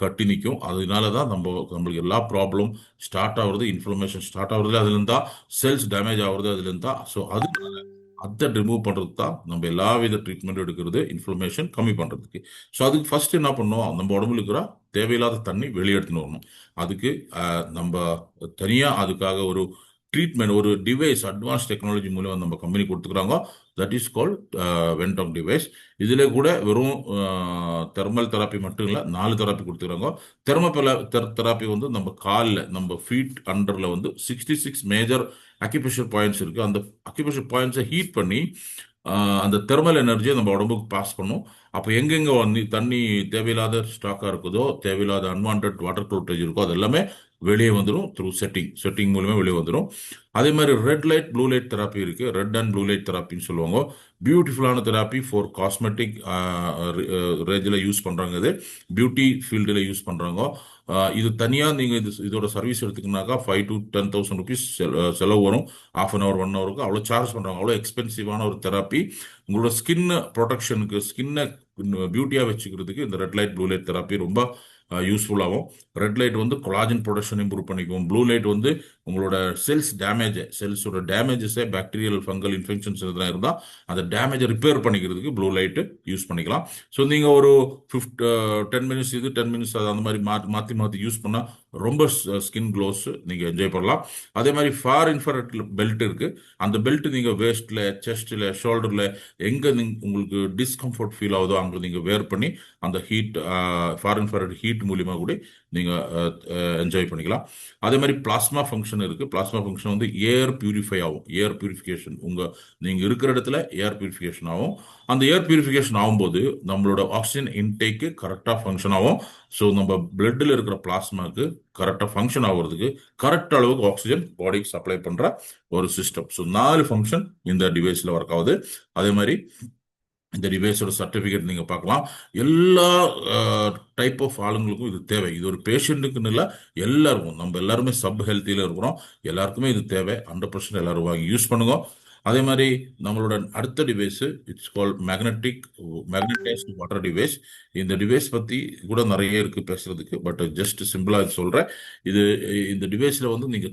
கட்டி நிற்கும். அதனாலதான் நம்மளுக்கு எல்லா ப்ராப்ளம் ஸ்டார்ட் ஆகுறது, இன்ஃப்ளமேஷன் ஸ்டார்ட் ஆகுறது அதுல இருந்தா, செல்ஸ் டேமேஜ் ஆகுறது அதுல இருந்தா. ஸோ அதுக்காக அதை ரிமூவ் பண்றது தான் நம்ம எல்லா வித ட்ரீட்மெண்ட் எடுக்கிறது, இன்ஃப்ளமேஷன் கம்மி பண்றதுக்கு. ஸோ அதுக்கு ஃபர்ஸ்ட் என்ன பண்ணணும், நம்ம உடம்புல இருக்கிற தேவையில்லாத தண்ணி வெளியெடுத்துன்னு வரணும். அதுக்கு நம்ம தனியா அதுக்காக ஒரு ட்ரீட்மெண்ட், ஒரு டிவைஸ், அட்வான்ஸ் டெக்னாலஜி மூலம் நம்ம கம்பெனி கொடுத்துக்கிறாங்க. தட் இஸ் கால்ட் வென்டாம் டிவைஸ். இதுல கூட வெறும் தெர்மல் தெராப்பி மட்டும் இல்ல, 4 தெராப்பி கொடுத்துக்கிறாங்க. தெராப்பி வந்து நம்ம காலில், நம்ம ஃபீட் அண்டர்ல வந்து 66 மேஜர் அக்யூப்ரெஷர் பாயிண்ட்ஸ் இருக்கு. அந்த அக்யூப்ரெஷர் பாயிண்ட்ஸை ஹீட் பண்ணி அந்த தெர்மல் எனர்ஜியை நம்ம உடம்புக்கு பாஸ் பண்ணும். அப்போ எங்கெங்க தண்ணி தேவையில்லாத ஸ்டாக்கா இருக்குதோ, தேவையில்லாத அன்வான்ட் வாட்டர் க்ளோட்டேஜ் இருக்கோ, அது எல்லாமே வெளியே வந்துடும். த்ரூ செட்டிங் மூலமா வெளியே வந்துடும். அதே மாதிரி red light blue light therapy இருக்கு. ரெட் அண்ட் ப்ளூ லைட் தெராப்பின்னு சொல்லுவாங்க. பியூட்டிஃபுல்லான தெராப்பி ஃபார் காஸ்மெட்டிக் ரேஞ்சில் யூஸ் பண்றாங்க. இது பியூட்டி ஃபீல்டில் யூஸ் பண்றாங்க. இது தனியா நீங்க இதோட சர்வீஸ் எடுத்துக்கினாக்கா 5 to 10,000 ருபீஸ் செலவு வரும். ½ அன் அவர் 1 ஹவருக்கு அவ்வளோ சார்ஜ் பண்றாங்க. அவ்வளோ எக்ஸ்பென்சிவான ஒரு தெராப்பி. உங்களோட ஸ்கின் ப்ரொடெக்ஷனுக்கு, ஸ்கின்னை பியூட்டியா வச்சுக்கிறதுக்கு இந்த red light blue light therapy ரொம்ப யூஸ்ஃபுல்லாகும். ரெட் லைட் வந்து கொலாஜன் ப்ரொடக்ஷன் இம்ப்ரூவ் பண்ணிக்கும். ப்ளூ லைட் வந்து உங்களோட செல்ஸோட டேமேஜஸை, பாக்டீரியல் ஃபங்கல் இன்ஃபெக்ஷன்ஸ் எதுனா இருந்தால் அந்த டேமேஜை ரிப்பேர் பண்ணிக்கிறதுக்கு ப்ளூ லைட்டு யூஸ் பண்ணிக்கலாம். ஸோ நீங்கள் ஒரு 10 மினிட்ஸ் இது 10 மினிட்ஸ் அது அந்த மாதிரி மாற்றி மாற்றி யூஸ் பண்ணால் ரொம்ப ஸ்கின் க்ளோஸ் நீங்கள் என்ஜாய் பண்ணலாம். அதே மாதிரி ஃபார் இன்ஃப்ராரெட் பெல்ட் இருக்கு. அந்த பெல்ட் நீங்கள் வேஸ்ட்ல, செஸ்ட்ல, ஷோல்டர்ல எங்கே உங்களுக்கு டிஸ்கம்ஃபர்ட் ஃபீல் ஆகுதோ அங்கே நீங்கள் வேர் பண்ணி அந்த ஹீட், ஃபார் இன்ஃப்ராரெட் ஹீட் மூலியமா கூட நீங்கள் என்ஜாய் பண்ணிக்கலாம். அதே மாதிரி பிளாஸ்மா ஃபங்க்ஷன் இருக்கு. பிளாஸ்மா ஃபங்க்ஷன் வந்து ஏர் பியூரிஃபை ஆகும். ஏர் பியூரிஃபிகேஷன், நீங்க இருக்கிற இடத்துல ஏர் பியூரிஃபிகேஷன் ஆகும். அந்த ஏர் பியூரிஃபிகேஷன் ஆகும்போது நம்மளோட ஆக்சிஜன் இன்டேக்கு கரெக்டாக ஃபங்க்ஷன் ஆகும். ஸோ நம்ம பிளட்டில் இருக்கிற பிளாஸ்மாக்கு கரெக்டாக ஃபங்க்ஷன் ஆகுறதுக்கு கரெக்ட் அளவுக்கு ஆக்சிஜன் பாடிக்கு சப்ளை பண்ற ஒரு சிஸ்டம். ஸோ 4 ஃபங்க்ஷன் இந்த டிவைஸ்ல ஒர்க் ஆகுது. அதே மாதிரி இந்த டிவைஸோட சர்டிஃபிகேட் நீங்க பார்க்கலாம். எல்லா டைப் ஆஃப் ஆளுங்களுக்கும் இது தேவை. இது ஒரு பேஷண்ட்டுக்குன்னு இல்லை, எல்லாருக்கும். நம்ம எல்லாருமே சப் ஹெல்த்தில இருக்கிறோம். எல்லாருக்குமே இது தேவை. 100% எல்லாரும் வாங்கி யூஸ் பண்ணுங்க. அதே மாதிரி நம்மளோட அடுத்த device it's call magnetised water device. இந்த டிவைஸ் பத்தி கூட நிறைய இருக்கு பேசுறதுக்கு, பட் ஜஸ்ட் சிம்பிளா சொல்றேன். இது இந்த டிவைஸ்ல வந்து நீங்க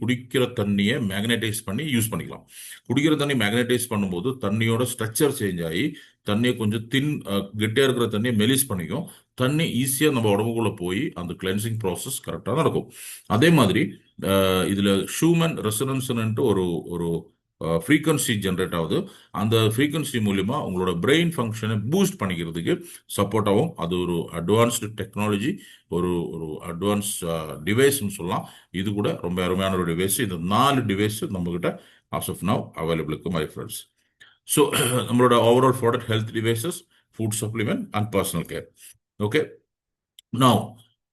குடிக்கிற தண்ணியை மேக்னடைஸ் பண்ணி யூஸ் பண்ணிக்கலாம். குடிக்கிற தண்ணி மேக்னடைஸ் பண்ணும்போது தண்ணியோட ஸ்ட்ரக்சர் சேஞ்ச் ஆகி தண்ணியை கொஞ்சம் கெட்டியா இருக்கிற தண்ணியை மெலிஸ் பண்ணிக்கும். தண்ணி ஈஸியா நம்ம உடம்புக்குள்ள போய் அந்த கிளென்சிங் ப்ராசஸ் கரெக்டாக நடக்கும். அதே மாதிரி இதுல ஹியூமன் ரெசனன்ஸ் ஒரு ஒரு ஃப்ரீக்வன்சி ஜென்ரேட் ஆகுது. அந்த ஃப்ரீக்வன்சி மூலியமா உங்களோட பிரெயின் ஃபங்க்ஷனை பூஸ்ட் பண்ணிக்கிறதுக்கு சப்போர்ட் ஆகும். அது ஒரு அட்வான்ஸ்டு டெக்னாலஜி, ஒரு ஒரு அட்வான்ஸ் டிவைஸ்ன்னு சொல்லலாம். இது கூட ரொம்ப அருமையான ஒரு டிவைஸ். இந்த 4 டிவைஸ் நம்ம கிட்ட ஆஸ் ஆஃப் நவ் அவைலபிள் இருக்கு மை ஃப்ரெண்ட்ஸ். ஸோ நம்மளோட overall product health devices, food supplement and personal care. Okay, நான்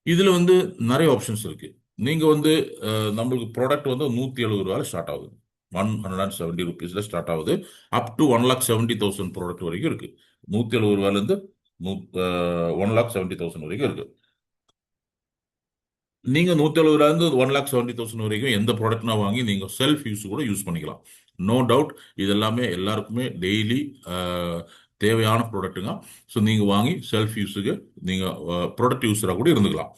இதுல வந்து நிறைய ஆப்ஷன்ஸ் இருக்கு. நீங்க வந்து நம்மளுக்கு ப்ராடக்ட் வந்து 170 ரூபாய் ஸ்டார்ட் ஆகுது. 170 ருபீஸ்ல ஸ்டார்ட் ஆகுது. அப் டு 1,70,000 ப்ராடக்ட் வரைக்கும் இருக்கு. 170 ரூபாயில இருந்து 1,70,000 வரைக்கும் இருக்கு. நீங்க 170 ரூபாயில இருந்து 1,70,000 வரைக்கும் எந்த ப்ராடக்ட்னா வாங்கி நீங்க செல்ஃப் யூஸ் கூட யூஸ் பண்ணிக்கலாம். நோ டவுட் இது எல்லாமே எல்லாருக்குமே டெய்லி தேவையான ப்ராடக்ட்டுங்க. ஸோ நீங்க வாங்கி செல்ஃப் யூஸுக்கு நீங்க ப்ராடக்ட் யூஸராக கூட இருந்துக்கலாம்.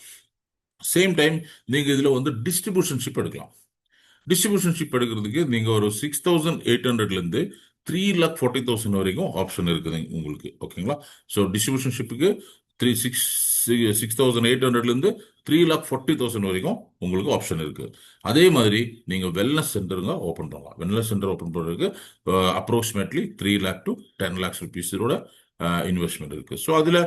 சேம் டைம் நீங்க இதுல வந்து டிஸ்ட்ரிபியூஷன்ஷிப் எடுக்கலாம். டிஸ்ட்ரிபியூஷன்ஷிப் எடுக்கிறதுக்கு நீங்க ஒரு 6,800ல இருந்து 3,40,000 வரைக்கும் ஆப்ஷன் இருக்குது உங்களுக்கு. ஓகேங்களா? ஸோ டிஸ்ட்ரிபியூஷன்ஷிப்புக்கு 6,800லேருந்து 3,40,000 வரைக்கும் உங்களுக்கு ஆப்ஷன் இருக்கு. அதே மாதிரி நீங்க வெல்னஸ் சென்டருங்க ஓப்பன் பண்ணலாம். வெல்னஸ் சென்டர் ஓப்பன் பண்ணுறதுக்கு அப்ரோக்சிமேட்லி 3 lakh to 10 lakhs ருபீஸோட இன்வெஸ்ட்மெண்ட் இருக்கு. ஸோ அதில்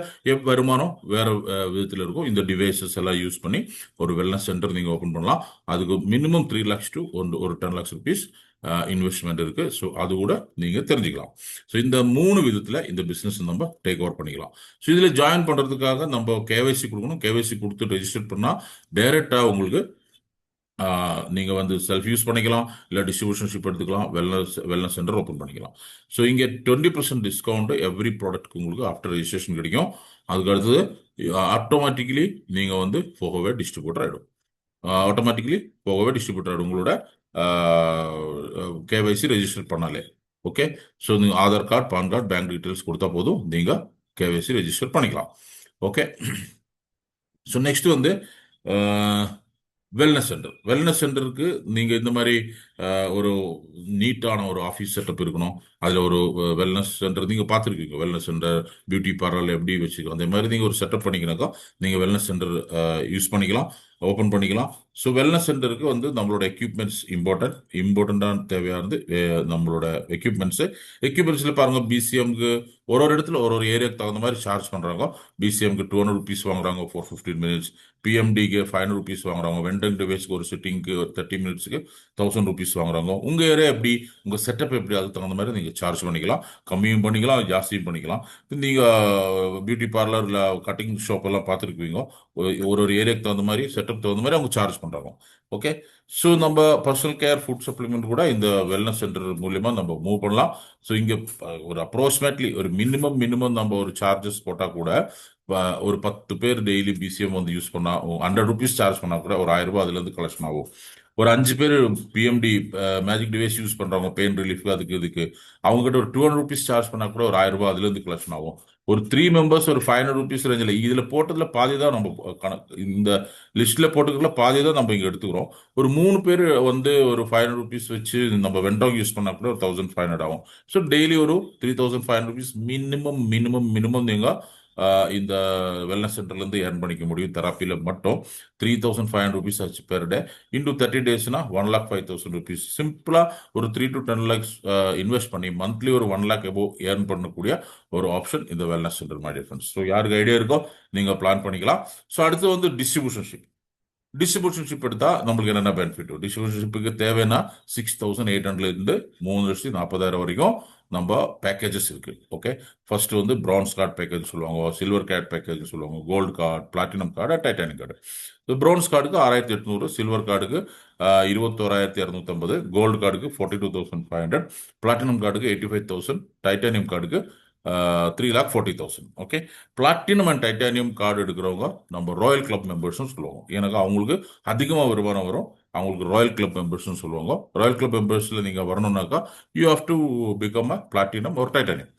வருமானம் வேற விதத்தில் இருக்கும். இந்த டிவைசஸ் எல்லாம் யூஸ் பண்ணி ஒரு வெல்னஸ் சென்டர் நீங்கள் ஓப்பன் பண்ணலாம். அதுக்கு மினிமம் 3 lakhs to ஒரு 10 lakhs ருபீஸ் இன்வெஸ்ட்மெண்ட் இருக்கு. ஸோ அது கூட நீங்க தெரிஞ்சுக்கலாம். ஸோ இந்த 3 விதத்தில் இந்த பிசினஸ் நம்ம டேக் ஓவர் பண்ணிக்கலாம். ஸோ இதில் ஜாயின் பண்றதுக்காக நம்ம கேவைசி கொடுக்கணும். கேவைசி கொடுத்து ரெஜிஸ்டர் பண்ணா டைரக்டா உங்களுக்கு நீங்க வந்து செல்ஃப் யூஸ் பண்ணிக்கலாம், இல்ல டிஸ்ட்ரிபியூஷன்ஷிப் எடுத்துக்கலாம், வெல்னஸ் சென்டர் ஓப்பன் பண்ணிக்கலாம். ஸோ இங்க 20% டிஸ்கவுண்ட் எவ்ரி ப்ராடக்ட் உங்களுக்கு ஆஃப்டர் ரெஜிஸ்ட்ரேஷன் கிடைக்கும். அதுக்கு அடுத்தது ஆட்டோமேட்டிக்கலி நீங்க வந்து போகவே டிஸ்ட்ரிபியூட்டர் ஆயிடும். உங்களோட கேவைசி ரெஜிஸ்டர் பண்ணாலே. ஓகே. ஸோ நீங்க Aadhaar card, PAN card, bank details கொடுத்தா போதும், நீங்க கேவைசி ரெஜிஸ்டர் பண்ணிக்கலாம். ஓகே. ஸோ நெக்ஸ்ட் வந்து வெல்னஸ் சென்டருக்கு நீங்க இந்த மாதிரி ஒரு நீட்டான ஒரு ஆஃபீஸ் செட்டப் இருக்கணும். அதுல ஒரு வெல்னஸ் சென்டர் நீங்க பார்த்துருக்கீங்க. வெல்னஸ் சென்டர் பியூட்டி பார்லர் எப்படி வச்சுக்கலாம், அந்த மாதிரி நீங்க ஒரு செட்டப் பண்ணிக்கனாக்கா நீங்க வெல்னஸ் சென்டர் யூஸ் பண்ணிக்கலாம், ஓப்பன் பண்ணிக்கலாம். ஸோ வெல்னஸ் சென்டருக்கு வந்து நம்மளோட எக்யூப்மெண்ட்ஸ் இம்பார்ட்டண்டான தேவையானது நம்மளோட எக்யூப்மெண்ட்ஸ்ல பாருங்க. பிசிஎம்க்கு ஒரு இடத்துல ஒரு ஏரியாவுக்கு தகுந்த மாதிரி சார்ஜ் பண்றாங்க. பிசிஎம்க்கு 200 rupees வாங்குறாங்க for 15 minutes. பிஎம்டிக்கு 500 rupees வாங்குறாங்க. வெண்டங் டிவைஸ்க்கு ஒரு சிட்டிங்க்கு ஒரு 30 minutesக்கு 1000 rupees வாங்குறாங்க. உங்க ஏரியா எப்படி, உங்க செட்டப் எப்படி, அதுக்கு தகுந்த மாதிரி நீங்க சார்ஜ் பண்ணிக்கலாம். கம்மியும் பண்ணிக்கலாம், ஜாஸ்தியும் பண்ணிக்கலாம். நீங்க பியூட்டி பார்லர் இல்ல கட்டிங் ஷாப் எல்லாம் பார்த்துருக்கீங்க. ஒரு ஏரியாவுக்கு தகுந்த மாதிரி செட்டப் தகுந்த மாதிரி அவங்க சார்ஜ் பண்றாங்க. ஓகே. ஸோ நம்ம பர்சனல் கேர் ஃபுட் சப்ளிமெண்ட் கூட இந்த வெல்னஸ் சென்டர் மூலியமா நம்ம மூவ் பண்ணலாம். ஸோ இங்க ஒரு அப்ரோக்சிமேட்லி ஒரு மினிமம் நம்ம ஒரு சார்ஜஸ் போட்டா கூட ஒரு 10 பேர் டெய்லி பிசிஎம் வந்து யூஸ் பண்ணா 100 rupees சார்ஜ் பண்ணா கூட ஒரு 1000 ரூபாய் அதுல இருந்து கலெக்ஷன் ஆகும். ஒரு 5 பேர் பிஎம்டி மேஜிக் டிவைஸ் யூஸ் பண்றவங்க பெயின் ரிலீஃப் அதுக்கு இதுக்கு அவங்க கிட்ட ஒரு 200 rupees சார்ஜ் பண்ணா கூட ஒரு 1000 ரூபாய் அதுல இருந்து கலெக்ஷன் ஆகும். ஒரு 3 members ஒரு 500 rupees ரேஞ்சில் இதுல போட்டதுல பாதி தான் நம்ம இந்த லிஸ்ட்ல போட்டுக்கல பாதி தான் நம்ம இங்க எடுத்துக்கிறோம். ஒரு 3 பேர் வந்து ஒரு 500 rupees வச்சு நம்ம வெண்டோங் யூஸ் பண்ணா கூட ஒரு 1500 ஆகும். ஸோ டெய்லி ஒரு 3500 rupees மினிமம் நீங்க இந்த வெல்னஸ் சென்டர்ல இருந்து ஏர்ன் பண்ணிக்க முடியும். தெராப்பியில மட்டும் 3500 rupees ஆச்சு பெர் டே. Into 30 daysனா 1,05,000 rupees. சிம்பிளா ஒரு 3 to 10 lakhs இன்வெஸ்ட் பண்ணி மந்த்லி ஒரு 1 lakh எபோவ் ஏர்ன் பண்ணக்கூடிய ஒரு ஆப்ஷன் இந்த wellness centre my dear friends. So யாருக்கு ஐடியா இருக்கோ நீங்க பிளான் பண்ணிக்கலாம். ஸோ அடுத்து வந்து டிஸ்ட்ரிபியூஷன்ஷிப் எடுத்தா நம்மளுக்கு என்னென்ன பெனிஃபிட்? டிஸ்ட்ரிபியூஷன்ஷிப்புக்கு தேவைன்னா 6,800 இருந்து 3,40,000 வரைக்கும் நம்ம பேக்கேஜஸ் இருக்கு. ஓகே. ஃபர்ஸ்ட் வந்து பிரான்ஸ் கார்டு பேக்கேஜ் சொல்லுவாங்க, சில்வர் கார்டு பேக்கேஜ் சொல்லுவாங்க, gold card, platinum card, titanic card. Bronze கார்டுக்கு 6,800, சில்வர் கார்டுக்கு 21,250, கோல்டு கார்டுக்கு 42,500, பிளாட்டினம் கார்டுக்கு 85,000, டைட்டானியம் கார்டுக்கு 3,40,000. Okay. Platinum and titanium card எடுக்கிறவங்க நம்ம ராயல் கிளப் மெம்பர்ஸ்னு சொல்லுவாங்க. எனக்கு அவங்களுக்கு அதிகமாக வருமானம் வரும், அவங்களுக்கு ராயல் கிளப் மெம்பர்ஸ்னு சொல்லுவாங்க. ராயல் கிளப் மெம்பர்ஸ்ல நீங்க வரணும்னாக்கா you have to become a platinum ஒரு டைட்டானியம்.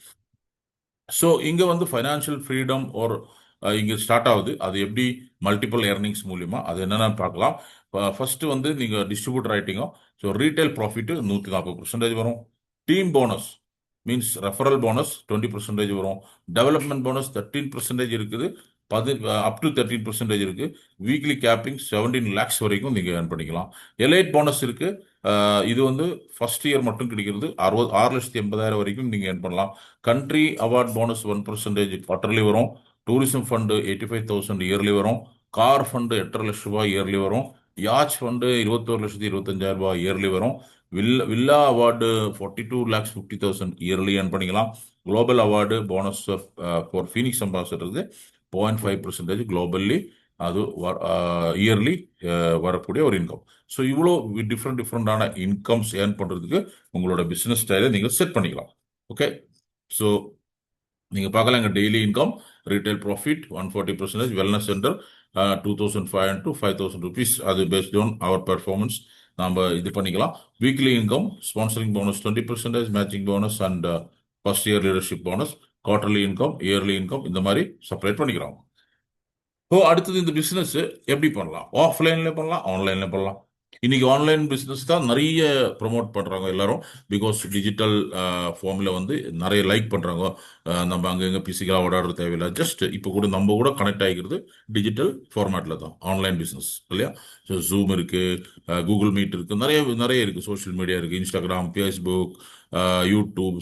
ஸோ இங்க வந்து ஃபைனான்சியல் ஃப்ரீடம் ஒரு இங்க ஸ்டார்ட் ஆகுது. அது எப்படி மல்டிபிள் ஏர்னிங்ஸ் மூலியமா அது என்னன்னு பார்க்கலாம். ஃபர்ஸ்ட் வந்து நீங்க டிஸ்ட்ரிபியூட்டர் ஆயிட்டீங்க. ஸோ ரீட்டைல் ப்ராஃபிட் 140% வரும். Team bonus means referral bonus 20% வரும். டெவலப்மெண்ட் போனஸ் 13% இருக்குது. அப் டு 13% இருக்கு. வீக்லி கேப்பிங் 17 lakhs வரைக்கும் நீங்க ஏர்ன் பண்ணிக்கலாம். எலைட் போனஸ் இருக்கு. இது வந்து ஃபர்ஸ்ட் இயர் மட்டும் கிடைக்கிறது. 6,80,000 வரைக்கும் நீங்க ஏர்ன் பண்ணலாம். கண்ட்ரி அவார்ட் போனஸ் 1% குவார்டர்லி வரும். டூரிசம் ஃபண்டு 85,000 இயர்லி வரும். கார் ஃபண்டு 8.5 லட்சம் ரூபாய் இயர்லி வரும். யாச் ஃபண்டு 21,25,000 ரூபாய் இயர்லி வரும். வில்லா அவார்டு 42,50,000 இயர்லி ஏர்ன் பண்ணிக்கலாம். Global award bonus for Phoenix அம்பாசடருக்கு 0.5% குளோபல்லி அது இயர்லி வரக்கூடிய ஒரு இன்கம். ஸோ இவ்வளோ டிஃப்ரெண்டான இன்கம்ஸ் ஏர்ன் பண்றதுக்கு உங்களோட பிசினஸ் ஸ்டைலை நீங்க செட் பண்ணிக்கலாம். ஓகே. ஸோ நீங்க பார்க்கலாம் எங்க daily income retail profit 140%, wellness centre 2,500 to 5,000 rupees. அது பேஸ்ட் ஆன் அவர் பெர்ஃபார்மன்ஸ் நாம இது பண்ணிக்கலாம். Weekly income sponsoring bonus 20%, matching bonus and first year leadership bonus, quarterly income, yearly income இந்த மாதிரி செப்பரேட் பண்ணிக்கிறோம். ஸோ அடுத்தது இந்த பிசினஸ் எப்படி பண்ணலாம்? ஆஃப்லைன்ல பண்ணலாம், ஆன்லைன்ல பண்ணலாம். இன்னைக்கு ஆன்லைன் பிஸ்னஸ் தான் நிறைய ப்ரொமோட் பண்றாங்க எல்லாரும். பிகாஸ் டிஜிட்டல் ஃபார்ம்ல வந்து நிறைய லைக் பண்றாங்க. நம்ம அங்கங்க பிசிக்கலா ஓடாடுற தேவையில்லை. ஜஸ்ட் இப்போ கூட நம்ம கூட கனெக்ட் ஆகிக்கிறது டிஜிட்டல் ஃபார்மேட்ல தான் ஆன்லைன் பிஸ்னஸ் இல்லையா? ஸோ ஜூம் இருக்கு, கூகுள் மீட் இருக்கு, நிறைய நிறைய இருக்கு, சோஷியல் மீடியா இருக்கு, Instagram, Facebook, YouTube,